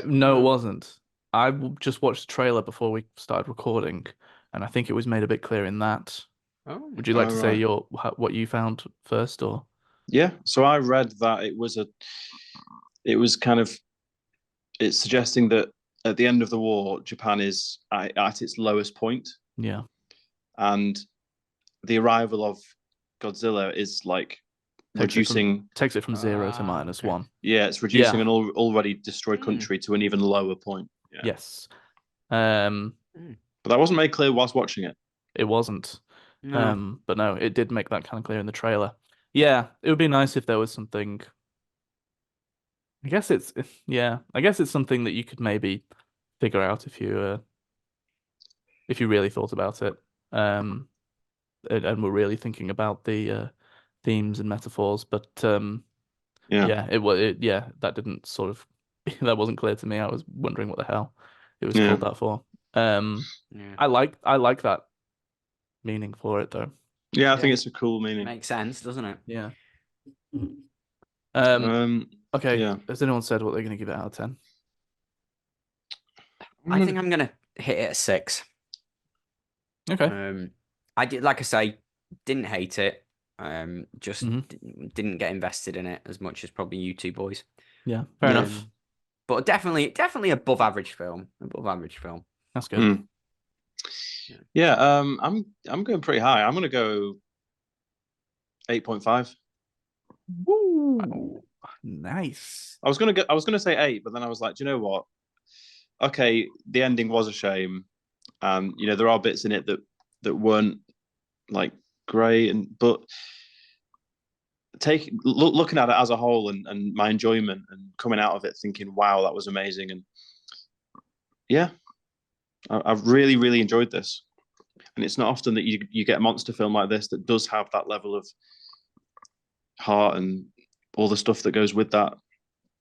No, it wasn't. I just watched the trailer before we started recording, and I think it was made a bit clear in that. Oh, Would you like to say what you found first, or? Yeah, so I read that it's suggesting that at the end of the war, Japan is at its lowest point. Yeah. And the arrival of Godzilla is like reducing, takes it from 0 to -1. Yeah, it's reducing an already destroyed country to an even lower point. Yeah. Yes. But that wasn't made clear whilst watching it. It wasn't. No. But no, it did make that kind of clear in the trailer. Yeah, it would be nice if there was something. I guess it's something that you could maybe figure out if you really thought about it. And were really thinking about the themes and metaphors, but Yeah. that didn't sort of that wasn't clear to me. I was wondering what the hell it was called that for. I like that meaning for it though. Yeah, I think it's a cool meaning. Makes sense, doesn't it? Yeah. Okay. Yeah. Has anyone said what they're going to give it out of 10? I think I'm going to hit it at 6. Okay. I did, like I say, didn't hate it. Just Mhm. didn't get invested in it as much as probably you two boys. Yeah, fair enough. But definitely above average film. Above average film. That's good. Mm. Yeah, I'm going pretty high. I'm gonna go 8.5. Woo! Nice. I was gonna say 8, but then I was like, do you know what? Okay, the ending was a shame, and there are bits in it that weren't like great, but looking at it as a whole and my enjoyment and coming out of it thinking, wow, that was amazing, and yeah, I've really really enjoyed this. And it's not often that you get a monster film like this that does have that level of heart and all the stuff that goes with that.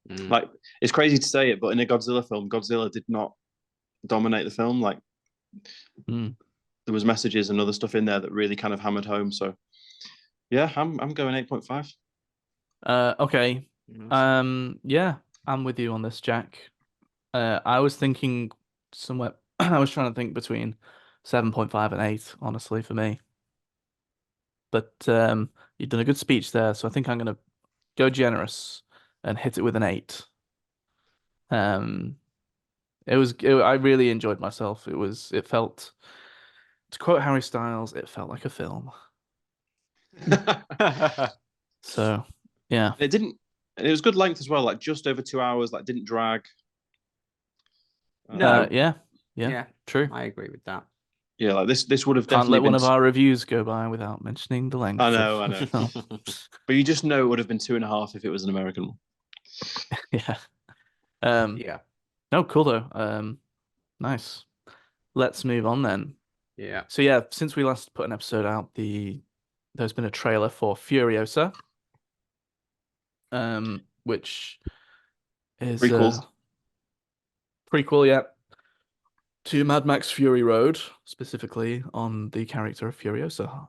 Like, it's crazy to say it, but in a Godzilla film, Godzilla did not dominate the film. Like, there was messages and other stuff in there that really kind of hammered home. So yeah, I'm going 8.5. Okay. Yeah, I'm with you on this, Jack. I was thinking somewhere I was trying to think between 7.5 and 8, honestly, for me. But you've done a good speech there, so I think I'm gonna go generous and hit it with an 8. Um, I really enjoyed myself. It felt, to quote Harry Styles, it felt like a film. So, yeah. It didn't. It was good length as well, like just over 2 hours. Like, didn't drag. No. Yeah, true. I agree with that. Yeah, like this would have Can't definitely let one been. of our reviews go by without mentioning the length. I know. of the film. But you just know it would have been 2.5 if it was an American one. Yeah. Yeah. No, cool though. Nice. Let's move on then. Yeah. So yeah, since we last put an episode out, there's been a trailer for Furiosa, which is Prequels. prequel, yeah, to Mad Max Fury Road, specifically on the character of Furiosa.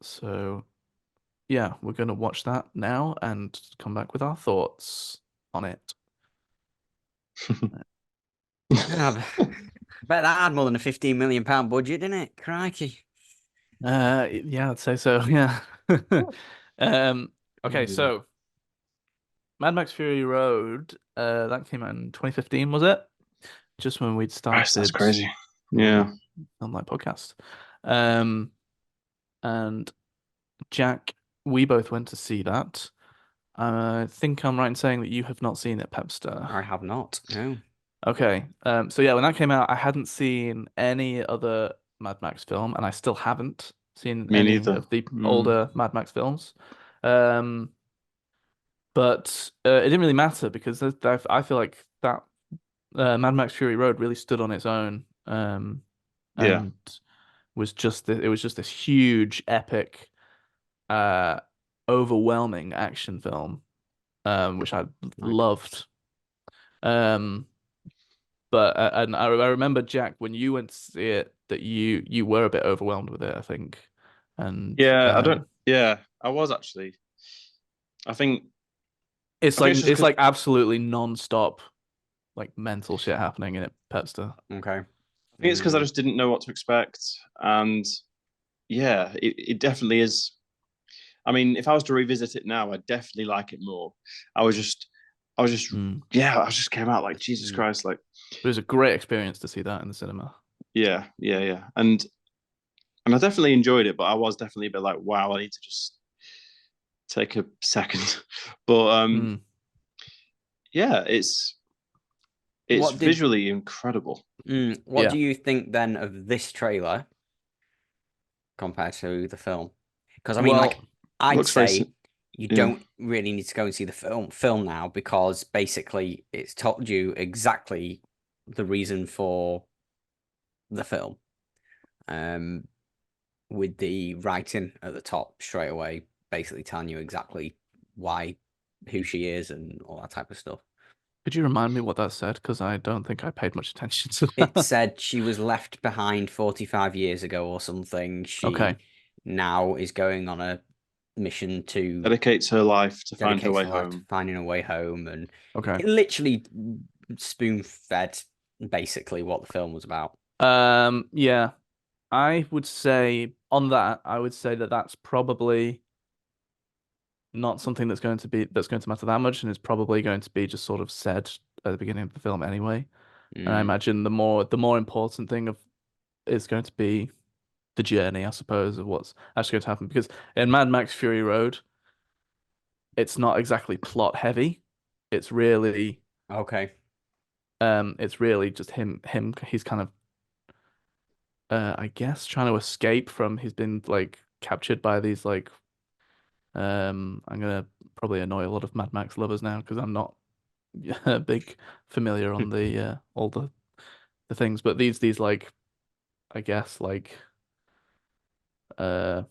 So yeah, we're gonna watch that now and come back with our thoughts on it. Yeah, bet that had more than a £15 million budget, didn't it? Crikey. Yeah, I'd say so. Yeah. Okay, so Mad Max Fury Road, that came out in 2015, was it? Just when we'd Christ, that's started crazy. Yeah. on my podcast. And Jack, we both went to see that. I think I'm right in saying that you have not seen it, Pepster. I have not. No. Okay. So yeah, when that came out, I hadn't seen any other Mad Max film, and I still haven't seen Me any neither. of the older Mad Max films. But it didn't really matter because I feel like that Mad Max Fury Road really stood on its own, Yeah. and it was just this huge, epic, overwhelming action film, which I loved. But and I remember, Jack, when you went to see it, that you were a bit overwhelmed with it, I think. And Yeah, I don't. Yeah, I was actually. I think it's I think like it's just it's 'cause like absolutely non-stop, like mental shit happening in it, Petster. Okay. I think it's because I just didn't know what to expect, and yeah, it definitely is. I mean, if I was to revisit it now, I'd definitely like it more. I was just, yeah, I just came out like Jesus Christ, like It was a great experience to see that in the cinema. yeah, and I definitely enjoyed it, but I was definitely a bit like, wow, I need to just take a second. But yeah, it's visually incredible. What do you think then of this trailer compared to the film? Because I mean, like, I'd say you don't really need to go and see the film now, because basically it's told you exactly the reason for the film, with the writing at the top straight away, basically telling you exactly who she is and all that type of stuff. Could you remind me what that said? Because I don't think I paid much attention to that. It said she was left behind 45 years ago or something. She now is going on a mission to dedicates her life to find her way home. finding her way home, and Okay. it literally spoon-fed basically what the film was about. Yeah, I would say on that, I would say that that's probably not something that's going to matter that much, and is probably going to be just sort of said at the beginning of the film anyway. And I imagine the more important thing of is going to be the journey, I suppose, of what's actually going to happen. Because in Mad Max Fury Road, it's not exactly plot heavy. It's really Okay. it's really just him he's kind of I guess trying to escape from he's been like captured by these like I'm gonna probably annoy a lot of Mad Max lovers now because I'm not big familiar on the all the things, but these like I guess like uh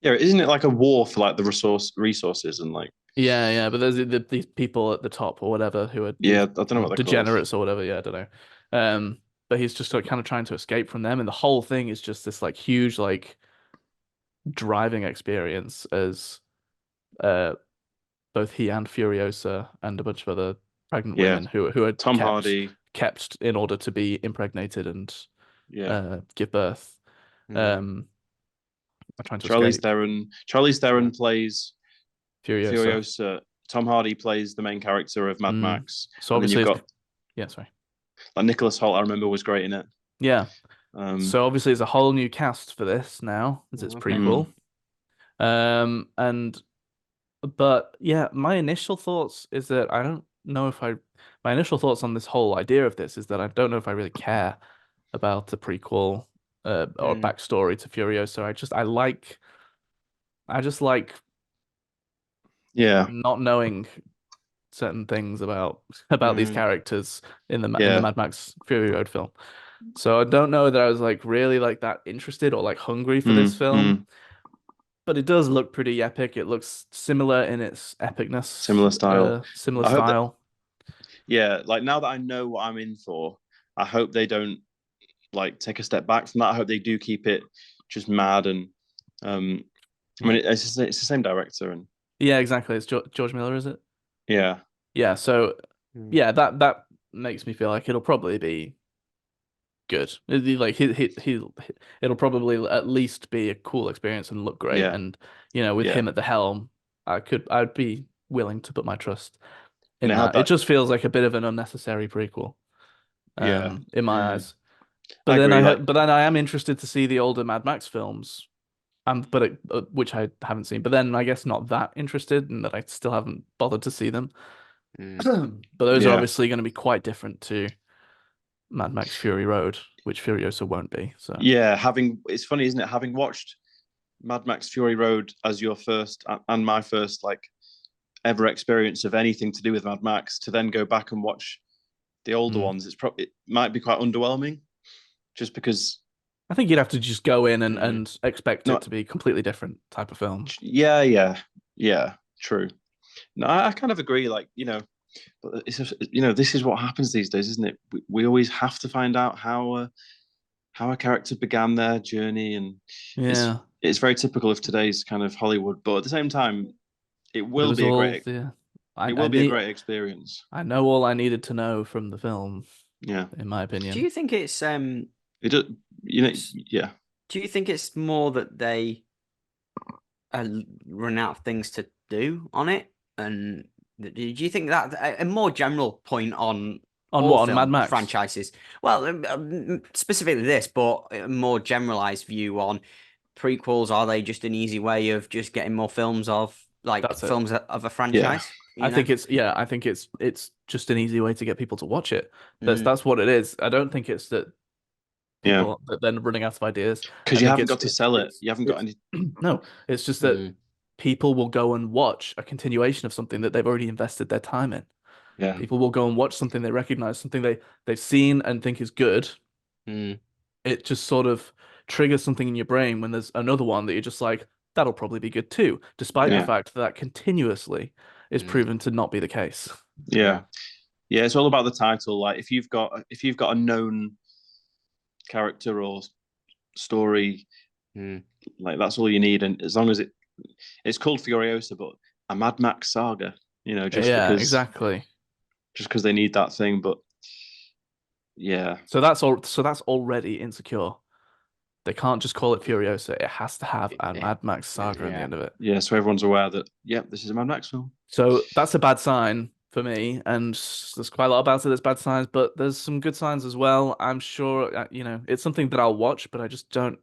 Yeah, isn't it like a war for like the resources and like yeah, but there's these people at the top or whatever who are yeah, these I don't know what they're called. degenerates or whatever. Yeah, I don't know. But he's just like, kind of trying to escape from them, and the whole thing is just this like huge like driving experience as uh both he and Furiosa and a bunch of other pregnant Yeah, women who are Tom Hardy. kept in order to be impregnated and Yeah, give birth. Mm. Are trying to Charlize escape. Theron. Charlize Yeah. Theron plays Furiosa. Furiosa. Tom Hardy plays the main character of Mad Mm. Max, So and then obviously you've it's got yeah, sorry. like Nicholas Hoult. I remember was great in it. Yeah. Um, So obviously it's a whole new cast for this now, as it's Okay. prequel. And but yeah, my initial thoughts is that I don't know if I my initial thoughts on this whole idea of this is that I don't know if I really care about the prequel or Mm. backstory to Furiosa. I just like yeah, not knowing certain things about these Mm. characters in the yeah. Mad Max Fury Road film. So I don't know that I was like really like that interested or like hungry for this Mm, film, mm. but it does look pretty epic. It looks similar in its epicness, Similar style. similar I hope that. style. Yeah, like now that I know what I'm in for, I hope they don't like take a step back from that. I hope they do keep it just mad and um. I mean, it's the same director and Yeah, exactly. It's George Miller, is it? yeah, Yeah, so Mm. yeah, that makes me feel like it'll probably be good. Like it'll probably at least be a cool experience and look great. yeah, And with yeah. him at the helm, I'd be willing to put my trust And in it had that. It that. just feels like a bit of an unnecessary prequel, Yeah, in my mm, eyes. I agree. Like, But then I am interested to see the older Mad Max films, which I haven't seen. But then I guess not that interested, and that I still haven't bothered to see them. Mm. But those are yeah, obviously going to be quite different to Mad Max Fury Road, which Furiosa won't be. So yeah. It's funny, isn't it? Having watched Mad Max Fury Road as your first and my first like ever experience of anything to do with Mad Max, to then go back and watch the older mm. ones, it might be quite underwhelming, just because. I think you'd have to just go in Mm. and expect it No, to be a completely different type of film. yeah, yeah, yeah. True. No, I kind of agree. Like but it's just, this is what happens these days, isn't it? We always have to find out how a character began their journey, and it's Yeah, it's very typical of today's kind of Hollywood. But at the same time, it but it will was be a all great yeah. it I will be a need great experience. I know all I needed to know from the film, Yeah, in my Do opinion. you think it's it does. s- Yeah, do you think it's more that they run out of things to do on it? And do you think that a more general point on On all what, on Mad film Max? franchises? Well, specifically this, but a more generalized view on prequels. Are they just an easy way of just getting more films of like That's it. films of a yeah, franchise? I You know? think I think it's just an easy way to get people to watch it. Mm, That's what it is. I don't think it's that yeah. people that then running out of ideas. I Because you think haven't got to sell it. You haven't got it's any. no, it's just that mm, people will go and watch a continuation of something that they've already invested their time in. Yeah, People will go and watch something they recognize, something they've seen and think is good. mm, It just sort of triggers something in your brain when there's another one that you're just like, that'll probably be good too, despite the yeah. yeah, fact that continuously is Mm, proven to not be the case. yeah, yeah. yeah. It's all about the title. Like if you've got a known character or story, Mm. like that's all you need. And as long as it's called Furiosa, but a Mad Max Saga, just Yeah, because exactly. they need that thing. But yeah, So that's already insecure. They can't just call it Furiosa. It has to have a Mad Max Saga in the Yeah. end of it. Yeah, so everyone's aware that, yep, this is a Mad Max film. So that's a bad sign for me, and there's quite a lot about it that's bad signs, but there's some good signs as well. I'm sure, it's something that I'll watch, but I just don't,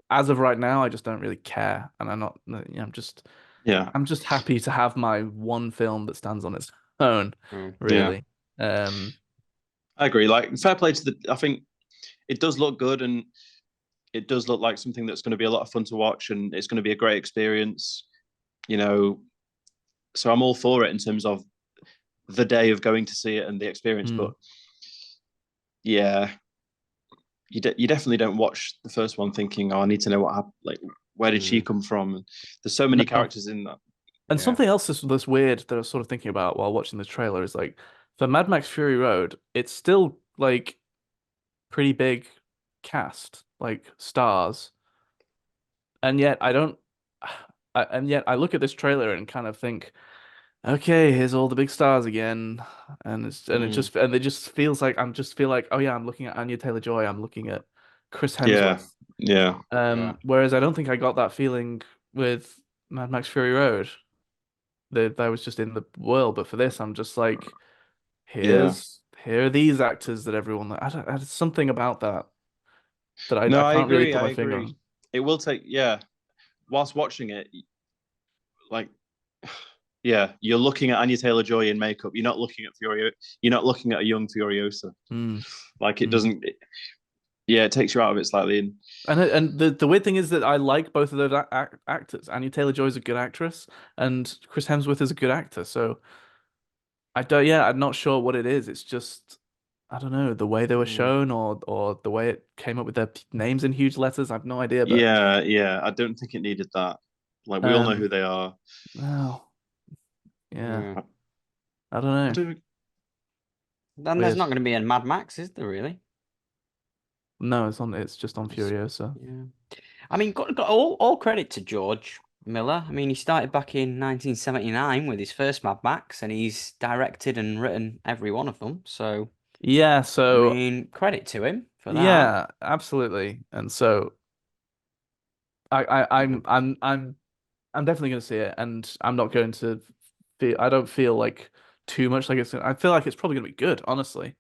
as of right now, I just don't really care, and I'm not, Yeah, I'm just happy to have my one film that stands on its own, yeah, really. Um, I agree. Like, fair play to I think it does look good, and it does look like something that's going to be a lot of fun to watch, and it's going to be a great experience. You know, so I'm all for it in terms of the day of going to see it and the experience. mm, But yeah, you definitely don't watch the first one thinking, "Oh, I need to know what happened. Like, where did she come from?" And there's so many no. characters in that. And Yeah, something else that's weird that I was sort of thinking about while watching the trailer is like, for Mad Max Fury Road, it's still like pretty big cast, like stars. And yet I don't and yet I look at this trailer and kind of think, okay, here's all the big stars again. mm. And it just feels like feel like, oh yeah, I'm looking at Anya Taylor-Joy, I'm looking at Chris Yeah, Hemsworth. yeah, yeah. Whereas I don't think I got that feeling with Mad Max Fury Road. That I was just in the world, but for this I'm just like, Yeah. here are these actors that everyone there's something about that No, I I can't really agree. put I my finger on. agree. It will take, yeah. Whilst watching it, like, yeah, you're looking at Anya Taylor-Joy in makeup. You're not looking at Furio. You're not looking at a young Furiosa. Mm, Like, it mm. doesn't. Yeah, it takes you out of it slightly. And And the weird thing is that I like both of those actors. Anya Taylor-Joy is a good actress, and Chris Hemsworth is a good actor. So I don't, yeah, I'm not sure what it is. It's just I don't know the way they were Mm. shown, or the way it came up with their names in huge letters. I have no idea, but yeah, yeah, I don't think it needed that. Like, we all know who um, they are. well, yeah, Mm. I don't I know. do. Then there's Weird. not going to be a Mad Max, is there really? No, it's just on It's- Furiosa. yeah. I mean, got all credit to George Miller. I mean, he started back in 1979 with his first Mad Max, and he's directed and written every one of them. So, Yeah, I so mean, credit to him for that. yeah, absolutely. And so I'm definitely going to see it, and I'm not going to feel. I don't feel like too much like it's. I feel like it's probably going to be good. Honestly,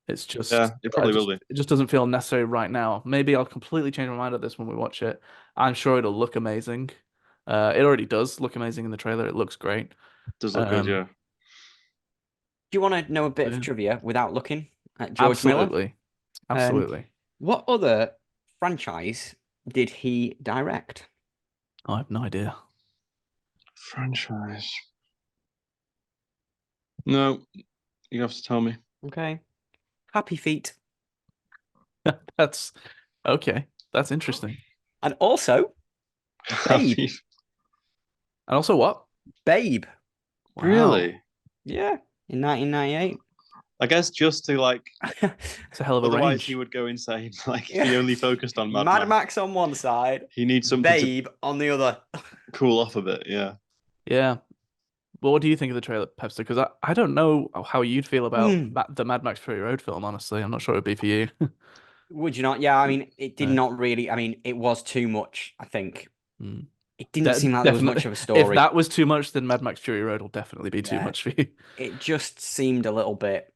it's Yeah, just it probably will be. it just doesn't feel necessary right now. Maybe I'll completely change my mind on this when we watch it. I'm sure it'll look amazing. It already does look amazing in the trailer. It looks great. Does look good, Um, yeah. Do you want to know a bit of yeah, trivia without looking at George Miller? absolutely, Um, absolutely. what other franchise did he direct? I have no idea. Franchise. No, you have to tell me. Okay, Happy Feet, That's okay. That's interesting. and also Babe. Happy. And also what? Babe. Wow, Really? Yeah, in 1998. I guess just to like, it's a hell of a otherwise range. he would go insane. Like, if he only focused on Mad Mad Max. Max on one side, He needs something to Babe on the other. cool off a bit. Yeah. Yeah. Well, what do you think of the trailer, Pepster? Because I don't know how you'd feel about Hmm. the Mad Max Fury Road film, honestly. I'm not sure it would be for you. Would you not? Yeah, I mean, it did No. not really. I mean, it was too much, I think. Mm. It didn't seem like there was Definitely. much of a If story. that was too much, then Mad Max Fury Road will definitely be too Yeah, much for you. it just seemed a little bit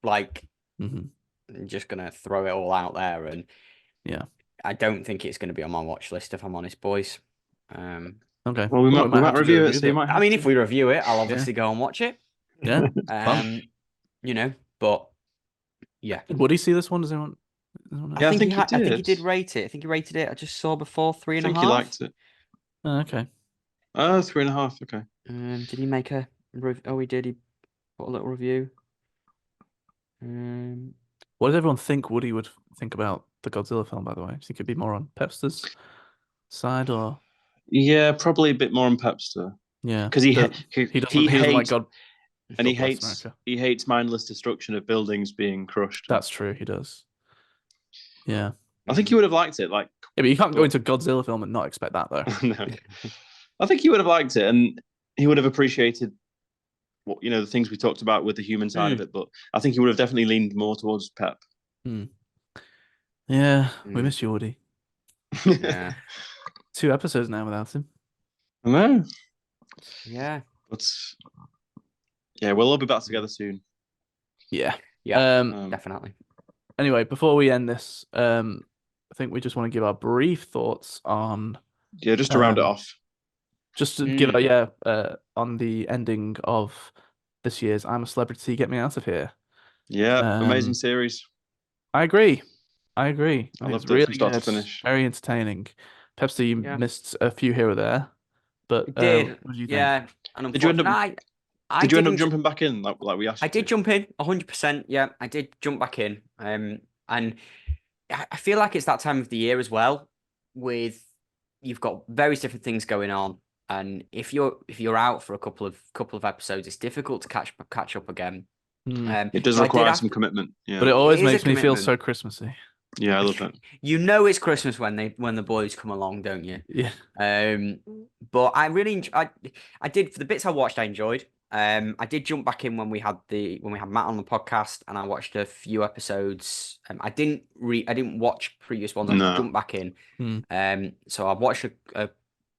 like Hmm. just gonna throw it all out there, and Yeah. I don't think it's gonna be on my watch list if I'm honest, boys. Okay. Well, we Well, might we might have to do a review it, review so you then. might I have mean, to. if we review it, I'll Yeah. obviously go and watch it. Yeah. Fun. You know, but yeah. Did Woody see this one? Does anyone know? I Yeah, I think think he I think he did. did rate it. I think he rated it. I just saw before three I and a think he half. liked it. Oh, okay. Oh, 3.5. Okay. Did he make a oh, he did. He put a little review. What does everyone think Woody would think about the Godzilla film, by the way? Do you think it'd be more on Pepster's side or Yeah, probably a bit more on Pepster yeah. because He doesn't like hates and God bless America. he hates mindless destruction of buildings being crushed. That's true, he does. Yeah. I think he would have liked it. Like, Yeah, but you can't go but into a Godzilla film and not expect that though. no, I think he would have liked it, and he would have appreciated what the things we talked about with the human side of it. But I think he would have definitely leaned more towards Pep. Hmm. Yeah, we Mm, miss Jordy. yeah, 2 episodes now without him. I know, yeah, but yeah, we'll all be back together soon. Yeah. yeah, Um, definitely. Anyway, before we end this, I think we just want to give our brief thoughts on yeah, just to round it off. just to give Mm. on the ending of this year's I'm a Celebrity, Get Me Out of Here. Yeah, amazing Um, series. I agree. I agree. I I think it's loved it from really start to good, finish. very entertaining. Pepsi, you Yeah, missed a few here or there, but it did. what do you think? Yeah, and Did you end up? unfortunately, I Did you end up didn't. jumping back in like we asked I you did to? jump in 100%. Yeah, I did jump back in. And I feel like it's that time of the year as well, with you've got various different things going on, and if you're out for a couple of episodes, it's difficult to catch up again. Hmm. It does So I did require have some to. commitment. But Yeah, it It always is a makes me feel commitment. so Christmassy. yeah, I love it. You know it's Christmas when the boys come along, don't you? Yeah. Um, but I really I did for the bits I watched, I enjoyed. I did jump back in when we had Matt on the podcast, and I watched a few episodes. I didn't watch previous ones. I just No. jumped back in. Hmm. So I watched probably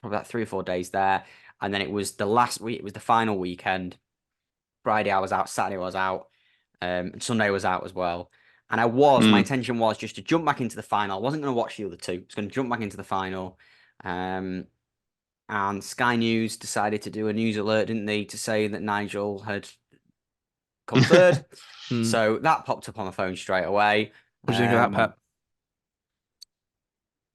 about 3 or 4 days there, and then it was the last week. It was the final weekend. Friday I was out, Saturday I was out, and Sunday I was out as well. And my Mm. intention was just to jump back into the final. I wasn't going to watch the other two. I was going to jump back into the final. And Sky News decided to do a news alert, didn't they, to say that Nigel had come third. Hmm. So that popped up on my phone straight away. What do you think of that, Pep?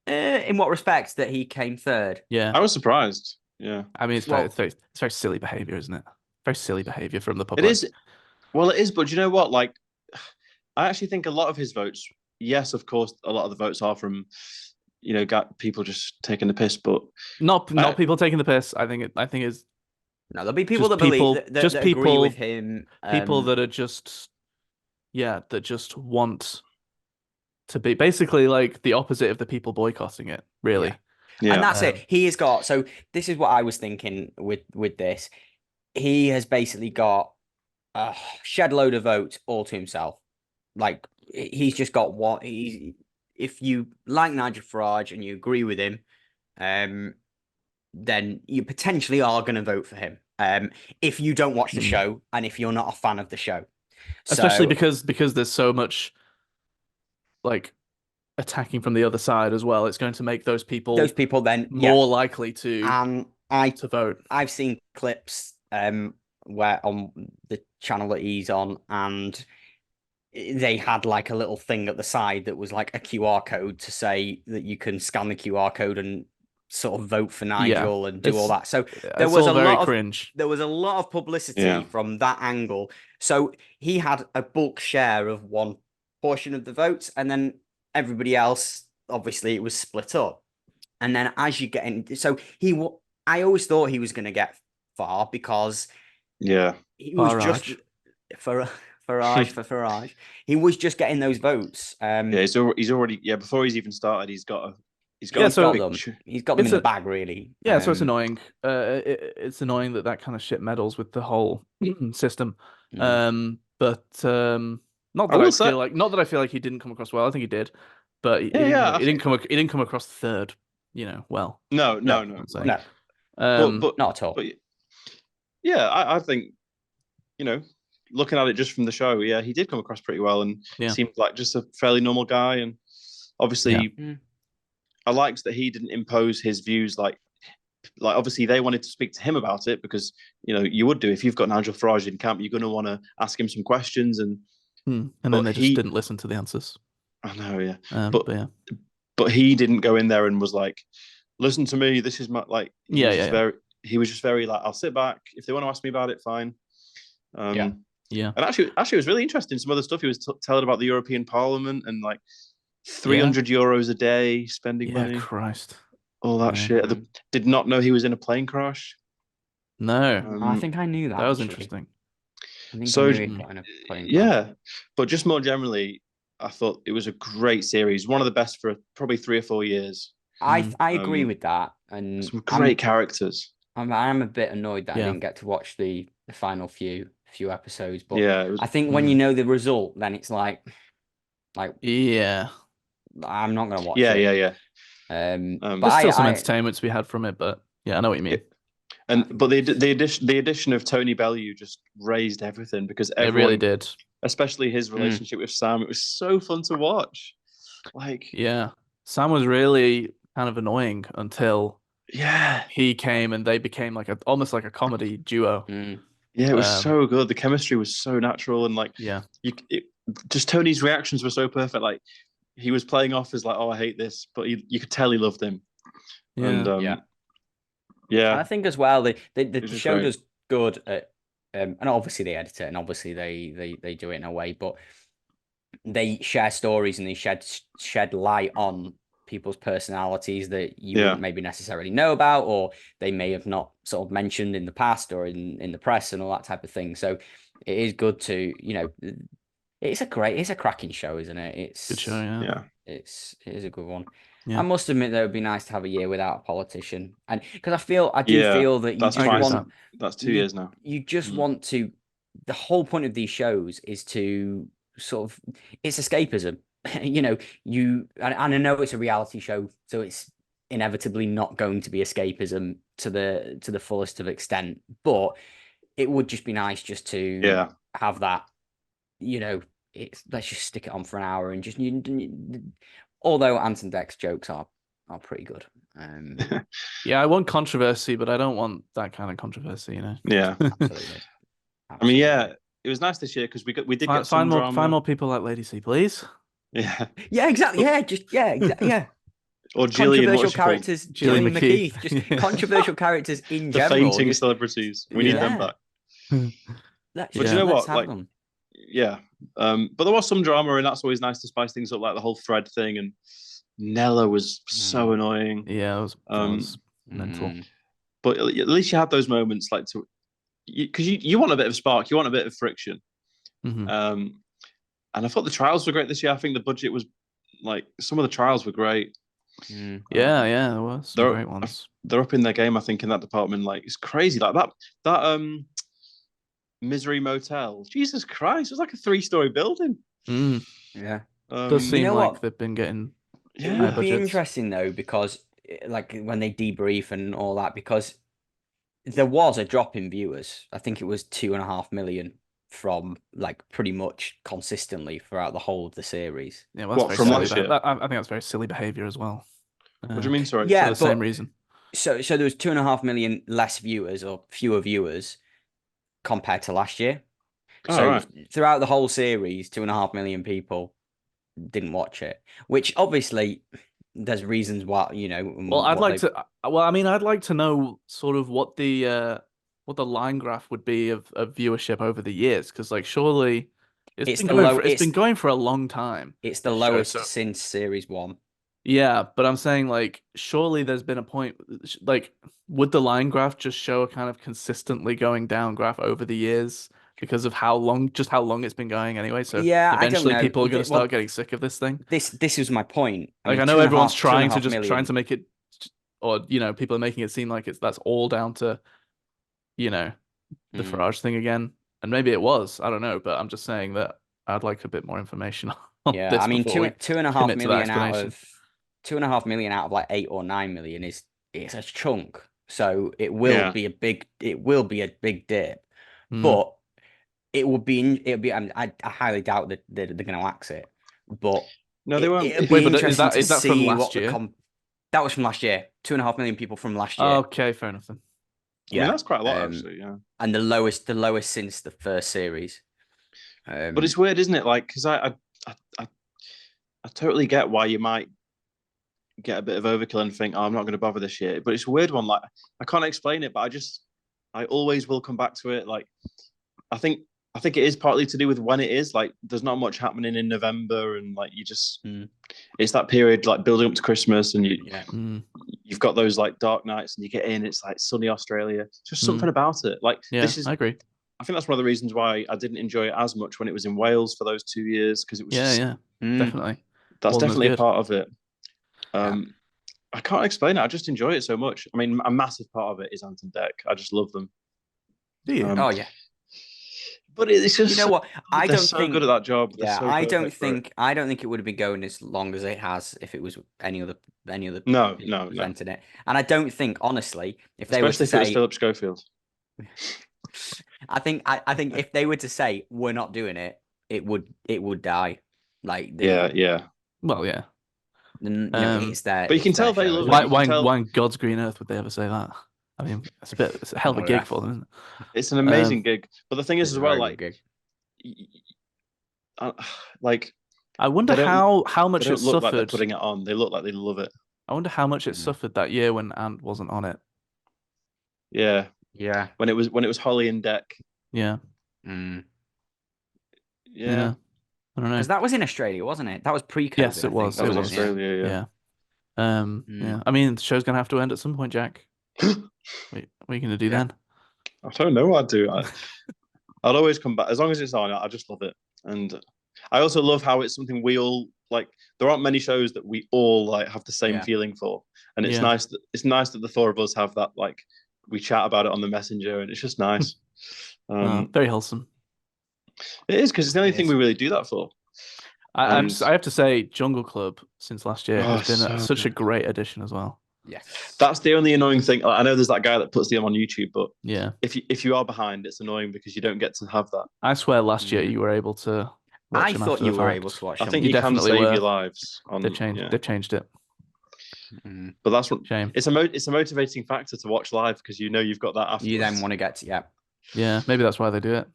In what respect that he came third? Yeah. I was surprised. Yeah, I mean, Well, it's very silly behavior, isn't it? Very silly behavior from the it public. is. Well, it is, but you know what? Like, I actually think a lot of his votes. Yes, of course, a lot of the votes are from, got people just taking the piss. But Not people taking the piss. I think it's no, there'll be people just that believe people, that agree with him. people that are just, yeah, that just want to be basically like the opposite of the people boycotting it, really. Yeah. And yeah, that's it. He has got. So this is what I was thinking with this. He has basically got a shed load of votes all to himself. Like he's just got what he's. If you like Nigel Farage and you agree with him, then you potentially are going to vote for him. If you don't watch the show and if you're not a fan of the show, Especially so because there's so much like attacking from the other side as well. It's going to make those people then more likely to and vote. I've seen clips where on the channel that he's on, and they had like a little thing at the side that was like a QR code to say that you can scan the QR code and sort of vote for Nigel and do all that. So there was cringe. There was a lot of publicity Yeah. from that angle. So he had a bulk share of one portion of the votes, and then everybody else, obviously, it was split up. And then as you get in, so I always thought he was going to get far because yeah, he was Farage. just for Farage. He was just getting those votes. yeah. He's already before he's even started, he's got them. He's got them in the bag, really. Yeah, so it's annoying. It's annoying that kind of shit meddles with the whole system. But not that not that I feel like he didn't come across well. I think he did, but he didn't come across third. Well. No. But not at all. But yeah, I think looking at it just from the show, yeah, he did come across pretty well and seemed like just a fairly normal guy. And obviously, I liked that he didn't impose his views. Like obviously they wanted to speak to him about it because you would do if you've got Nigel Farage in camp, you're going to want to ask him some questions and then they just didn't listen to the answers. I know, yeah, but he didn't go in there and was like, listen to me, this is my like. He was just very like, I'll sit back. If they want to ask me about it, fine. Yeah. And actually, it was really interesting. Some other stuff he was telling about the European Parliament and like 300 euros a day spending money. Christ. All that shit. Did not know he was in a plane crash. No. I think I knew that. That was actually. interesting. I think I knew he got in a plane crash. But just more generally, I thought it was a great series. One of the best for probably 3 or 4 years. I agree with that. And some great characters. I'm a bit annoyed that I didn't get to watch the final few episodes. But yeah, I think when you know the result, then it's like yeah. I'm not going to watch Yeah, it. yeah, yeah. But There's still some I entertainment to be had from it, but yeah, I know what you mean. But the addition of Tony Bellew just raised everything because It really everyone, did. especially his relationship with Sam, it was so fun to watch. Like, Yeah. Sam was really kind of annoying until yeah, he came and they became like almost like a comedy duo. yeah, it was Um, so good. The chemistry was so natural, and like yeah. just Tony's reactions were so perfect. Like he was playing off as like, oh, I hate this, but you could tell he loved him. And Yeah. yeah. And yeah, I think as well, it the was just show great. does good at, and obviously they edit it, and obviously they do it in a way, but they share stories and they shed light on people's personalities that you Yeah, wouldn't maybe necessarily know about, or they may have not sort of mentioned in the past or in the press and all that type of thing. So it is good to, it's a cracking show, isn't it? Good show, yeah. yeah, It is a good one. I Yeah. must admit that it would be nice to have a year without a politician, and because I do yeah. feel that you That's I just agree with twice. that. want That's 2 years you now. you just Mm. want to. The whole point of these shows is to sort of it's escapism. And I know it's a reality show, so it's inevitably not going to be escapism to the fullest of extent, but it would just be nice just to Yeah, have that, let's just stick it on for an hour and just although Anton Deck's jokes are pretty good. Yeah, I want controversy, but I don't want that kind of controversy, yeah. Absolutely. I mean, Absolutely. yeah, it was nice this year because we did get some Find drama. more people like Lady C, please. Yeah, Yeah, exactly. Yeah, exactly. Yeah. or Gillian, what Controversial was she called? characters, Gillian Gillian McKee. McKeith, just controversial characters in The general. fainting Just celebrities. We need them yeah, back. But you know let's what? have Like, them. yeah. But there was some drama, and that's always nice to spice things up, like the whole thread thing. And Nella was so annoying. Yeah, that was mental. But at least you had those moments, like because you want a bit of spark, you want a bit of friction. Hmm. And I thought the trials were great this year. I think the budget was like some of the trials were great. Yeah, Um, yeah, there were some they're great ones. they're up in their game, I think, in that department. Like it's crazy, like that Misery Motel. Jesus Christ, it was like a 3-story building. Mm. Yeah. Does You seem know like what? they've been getting It high would be budgets. interesting though, because like when they debrief and all that, because there was a drop in viewers. I think it was 2.5 million from like pretty much consistently throughout the whole of the series. Yeah, well, that's What very from silly. last year? I think that's very silly behavior as well. What do you mean? Sorry. For Yeah, the same but reason. so there was 2.5 million less viewers or fewer viewers compared to last year. All So right. throughout the whole series, 2.5 million people didn't watch it, which obviously there's reasons why, Well, I'd what like they. to. Well, I mean, I'd like to know sort of what the line graph would be of viewership over the years, because like surely It's the low. it's been going for a long time. It's the This show, lowest so since series one. yeah, but I'm saying like surely there's been a point like would the line graph just show a kind of consistently going down graph over the years because of how long it's been going anyway. So Yeah, I don't eventually know. people are going to start Well, getting sick of this thing. this is my point. I Like mean, I two know and a everyone's half, two and a trying to half just trying million. to make it, or people are making it seem like that's all down to you know the Farage thing again, and maybe it was. I don't know, but I'm just saying that I'd like a bit more information on Yeah, this I mean, before we two and a half commit to that million out explanation. of 2.5 million out of like 8 or 9 million is it's a chunk. So it will Yeah. be a big dip, Mm. but it'll be. I highly doubt that they're going to axe it, but No, they won't. it'll Wait, be but interesting to is that from see last what the year? that was from last year. 2.5 million people from last year. Okay, fair enough then. I mean, that's quite a lot, actually. Yeah. And the lowest since the first series. But it's weird, isn't it? Like, because I totally get why you might get a bit of overkill and think, oh, I'm not going to bother this year. But it's a weird one. Like, I can't explain it, but I always will come back to it. Like, I think it is partly to do with when it is. Like, there's not much happening in November, and like you just, it's that period like building up to Christmas, and you've got those like dark nights, and you get in. It's like sunny Australia. It's just something about it. Like, I agree. I think that's one of the reasons why I didn't enjoy it as much when it was in Wales for those 2 years, because it was Definitely. that's Wasn't as definitely a good. part of it. I can't explain it. I just enjoy it so much. I mean, a massive part of it is Ant and Dec. I just love them. Do you? Oh yeah. But it's just You know what? I they're don't so think. good at that job. They're Yeah, so perfect for it. I don't think it would have been going as long as it has if it was any other No, people no, no. presenting it. And I don't think, honestly, if they were Especially to if it was say, Philip Schofield. I think if they were to say we're not doing it, it would die. Like Yeah, yeah. Well, yeah. it's their But you can tell they show, love isn't it. Why, it? You can why, tell why in God's green earth would they ever say that? I mean, it's a hell of a Oh, gig yeah. for them, isn't it's an it? amazing gig. But the thing is It's as a well, very good like, gig. uh, like I wonder they don't how they much it don't look like they're suffered. putting it on. They look like they love it. I wonder how much it Mm. suffered that year when Ant wasn't on it. Yeah. Yeah. When it was Holly and Deck. Yeah, Mm. Yeah. I don't know. Because that was in Australia, wasn't it? That was pre-COVID, Yes, I it think. was. That It was was. Australia, yeah. Yeah. Yeah. Mm. I mean, the show's gonna have to end at some point, Jack. What are you gonna do Yeah. then? I don't know what I'd do. I'd always come back as long as it's on. I just love it, and I also love how it's something we all like. There aren't many shows that we all like have the same Yeah. feeling for, and it's Yeah. nice that the four of us have that. Like we chat about it on the messenger, and it's just nice. Very wholesome. It is because it's the only It thing is. we really do that for. I And have to say, Jungle Club since last year has oh, been so such a good. great addition as well. Yes. That's the only annoying thing. I know there's that guy that puts them on YouTube, but Yeah. if you are behind, it's annoying because you don't get to have that. I swear last year Mm. you were able to watch I them thought after you the were fact. able to watch I them. think You you can definitely save were. your lives on. They've changed it. Mm. But that's what Shame. it's a motivating factor to watch live because you know you've got that afterwards. You then want to get to Yeah, maybe that's why they do it.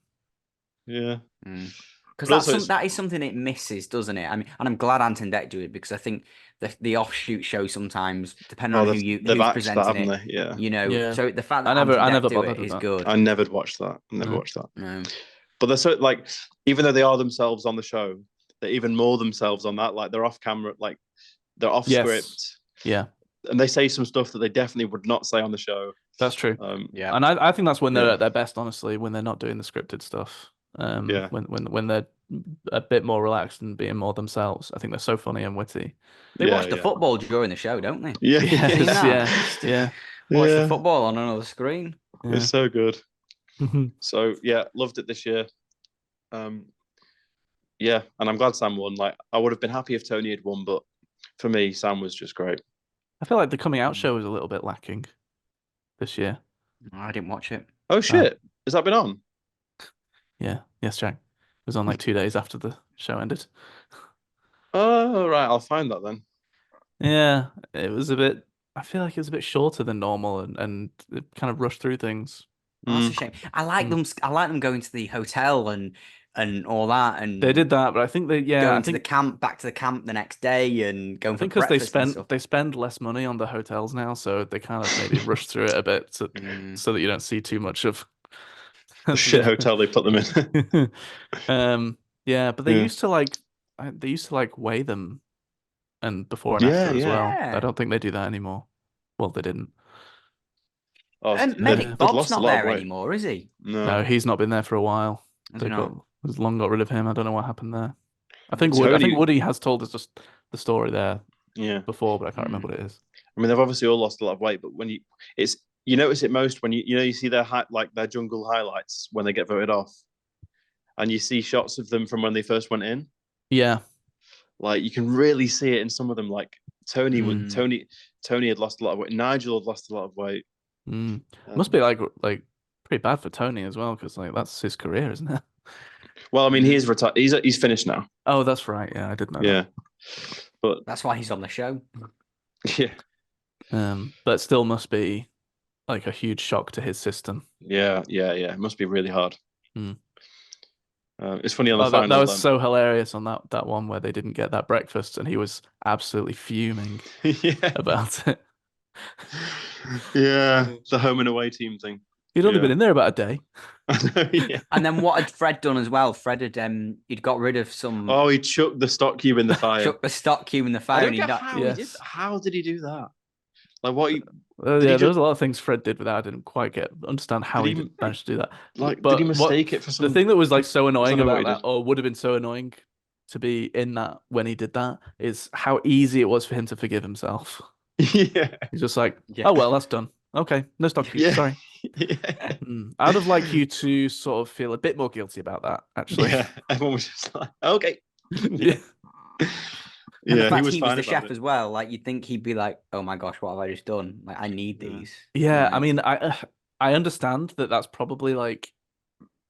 Yeah. Because But also that is something it misses, doesn't it? I mean, and I'm glad Ant and Deck do it because I think the offshoot show sometimes, depending on they've who's axed that, presenting haven't it, they? Yeah. Yeah. So the fact that I Ant and Deck never do bothered it with is that. good. I never watched that. No. But they're so like, even though they are themselves on the show, they're even more themselves on that. Like they're off camera, like they're off Yes. script, Yeah, and they say some stuff that they definitely would not say on the show. that's true. Yeah. And I think that's when they're Yeah. at their best, honestly, when they're not doing the scripted stuff. Yeah. When they're a bit more relaxed and being more themselves. I think they're so funny and witty. They watch the football during the show, don't they? Yeah. Yes, Seen that? yeah. Watch the Yeah. football on another screen. It's so good. Yeah. So yeah, loved it this year. Yeah, and I'm glad Sam won. Like I would have been happy if Tony had won, but for me, Sam was just great. I feel like the coming out show was a little bit lacking this year. I didn't watch it. Oh shit, has that been on? Yeah, yes, Jack. It was on like 2 days after the show ended. Oh right, I'll find that then. Yeah, it was a bit. I feel like it was a bit shorter than normal, and it kind of rushed through things. Oh, that's a shame. I like them. I like them going to the hotel and all that, and They did that, but I think going to the camp, back to the camp the next day, and going I for think because breakfast. they spend less money on the hotels now, so they kind of maybe rush through it a bit so that you don't see too much of The shit hotel they put them in. Yeah, but they used to weigh them and before and after as well. Yeah. I don't think they do that anymore. Well, they didn't. Oh, Medic they've Bob's lost a not lot of there weight. anymore, is he? No, he's not been there for a while. Has he not? They've long got rid of him. I don't know what happened there. I Tony- think Woody has told us just the story there Yeah. before, but I can't remember what it is. I mean, they've obviously all lost a lot of weight, but when you notice it most when you see their their jungle highlights when they get voted off, and you see shots of them from when they first went in. Yeah. Like you can really see it in some of them. Like Tony had lost a lot of weight. Nigel had lost a lot of weight. Must be like pretty bad for Tony as well, because like that's his career, isn't it? Well, I mean, he is retired. He's finished now. Oh, that's right. Yeah, I didn't know. Yeah, but That's why he's on the show. yeah, but it still must be like a huge shock to his system. yeah. It must be really hard. It's funny on the that final. was so hilarious on that one where they didn't get that breakfast, and he was absolutely fuming about it. Yeah, the home and away team thing. He'd only been in there about a day. Yeah. And then what had Fred done as well? Fred had he'd got rid of some. Oh, he chucked the stock cube in the fire. Chucked the stock cube in the I fire. don't And get how he did. How did he do that? Like what? Yeah, there was a lot of things Fred did with that. I didn't quite understand how he managed to do that. Like, but did he mistake it for something? The thing that was like so annoying know what about he that, did. or would have been so annoying to be in that when he did that, is how easy it was for him to forgive himself. Yeah. He's just like, oh well, that's done. Okay, no stock keep. Yeah. Sorry. Yeah. I'd have liked you to sort of feel a bit more guilty about that, actually. Yeah. Everyone was just like, okay. Yeah. And the Yeah, he fact was he was fine the about chef it. as well, like you'd think he'd be like, "Oh my gosh, what have I just done? Like, I need Yeah. these." Yeah, I Like, mean, I understand that that's probably like,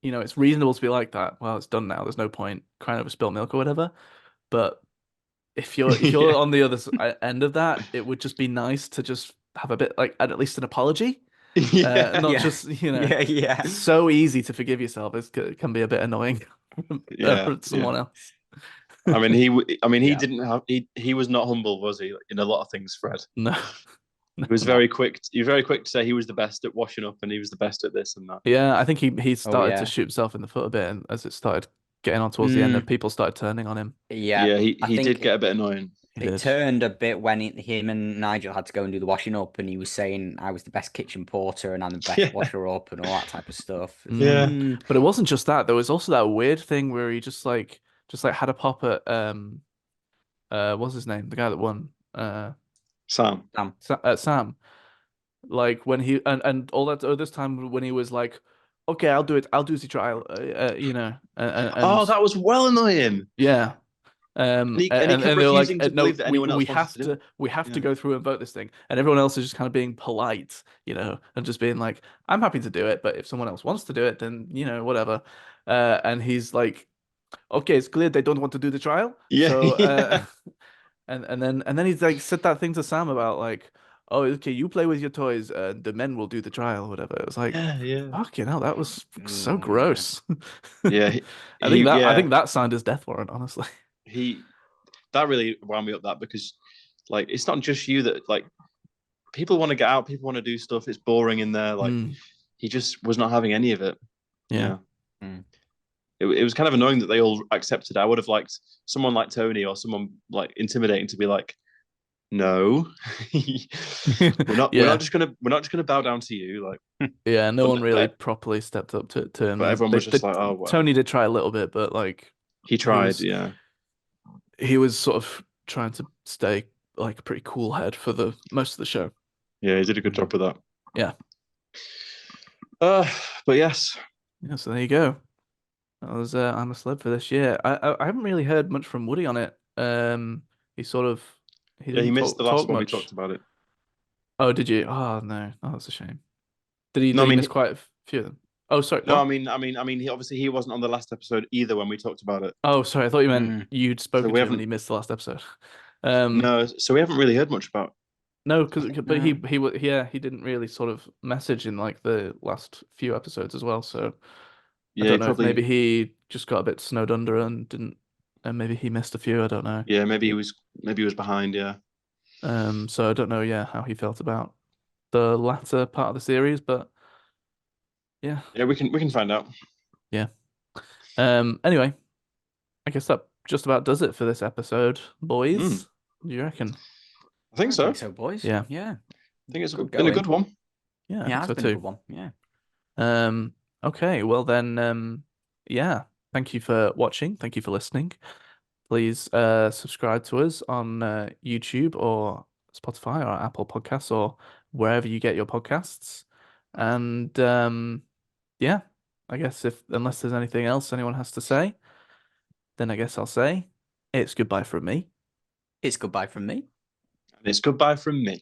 it's reasonable to be like that. Well, it's done now. There's no point crying over spilled milk or whatever. But if you're Yeah. on the other end of that, it would just be nice to just have a bit like at least an apology. Yeah. Not yeah, just, yeah. it's so easy to forgive yourself. It can be a bit annoying Yeah. for Yeah. someone else. I mean, he Yeah. didn't have he was not humble, was he? In a lot of things, Fred. No, no, He was no. very quick. He was very quick to say he was the best at washing up, and he was the best at this and that. Yeah, I think he Oh started to yeah. shoot himself in the foot a bit, and as it started getting on towards the end, and Mm, people started turning on him. yeah. Yeah, I he think did get a bit annoying. He it did. turned a bit when him and Nigel had to go and do the washing up, and he was saying, "I was the best kitchen porter, and I'm the best Yeah, washer up, and all that type of stuff." It's like, yeah. But it wasn't just that. There was also that weird thing where he just like had a pop at what's his name? The guy that won. Sam. damn. Sam. Like when he and all that this time when he was like, okay, I'll do it. I'll do the trial. Oh, And that was well annoying. yeah. And he kept And they were like, refusing to no, believe that we anyone we else wanted have to do to it. we have to Yeah. go through and vote this thing, and everyone else is just kind of being polite, and just being like, I'm happy to do it, but if someone else wants to do it, then whatever. And he's like, okay, it's clear they don't want to do the trial, Yeah, so yeah, and then he's like said that thing to Sam about like, oh, okay, you play with your toys, and the men will do the trial, or whatever. It was like, yeah, yeah. fucking hell, that was so Oh yeah. gross. Yeah, I yeah, think that signed his death warrant, honestly. he that really wound me up that because like it's not just you that like people want to get out, people want to do stuff. It's boring in there. Like Mm, he just was not having any of it. yeah. Yeah. Mm. It was kind of annoying that they all accepted. I would have liked someone like Tony or someone like intimidating to be like, no, Yeah. we're not just gonna bow down to you. Like, Yeah, no one but really but, properly stepped up to him. but everyone was just like, oh, whatever. Tony did try a little bit, but like He he tried. was Yeah, he was sort of trying to stay like a pretty cool head for the most of the show. yeah, he did a good job with that. Yeah. Uh, but yes, Yeah, so there you go. That was I'm a Celeb for this year. I haven't really heard much from Woody on it. He sort of he yeah, he didn't missed the talk last one we much. talked about it. Oh, did you? Oh no. Oh, that's a shame. Did he No, I did he mean, miss quite a few of them? Oh, sorry. no, What? he obviously he wasn't on the last episode either when we talked about it. Oh, sorry. I thought you meant Mm. you'd So spoken we to him and haven't. he missed the last episode. No, so we haven't really heard much about. No, but No. he didn't really sort of message in like the last few episodes as well. So I Yeah, he don't know if maybe probably. he just got a bit snowed under and didn't, and maybe he missed a few. I don't know. Yeah, maybe he was behind. Yeah, So I don't know. Yeah, how he felt about the latter part of the series, but yeah, yeah, we can find out. yeah. Anyway, I guess that just about does it for this episode, Mm, boys. What do you reckon? I think I so. think so, boys. Yeah, Yeah. I think it's Good been a going. good one. yeah, I Yeah, think it's so been a too. good one. Yeah. Um, okay, well then, yeah, thank you for watching. Thank you for listening. Please subscribe to us on YouTube or Spotify or Apple Podcasts or wherever you get your podcasts. And yeah, I guess if unless there's anything else anyone has to say, then I guess I'll say it's goodbye from me. It's goodbye from me. And it's goodbye from me.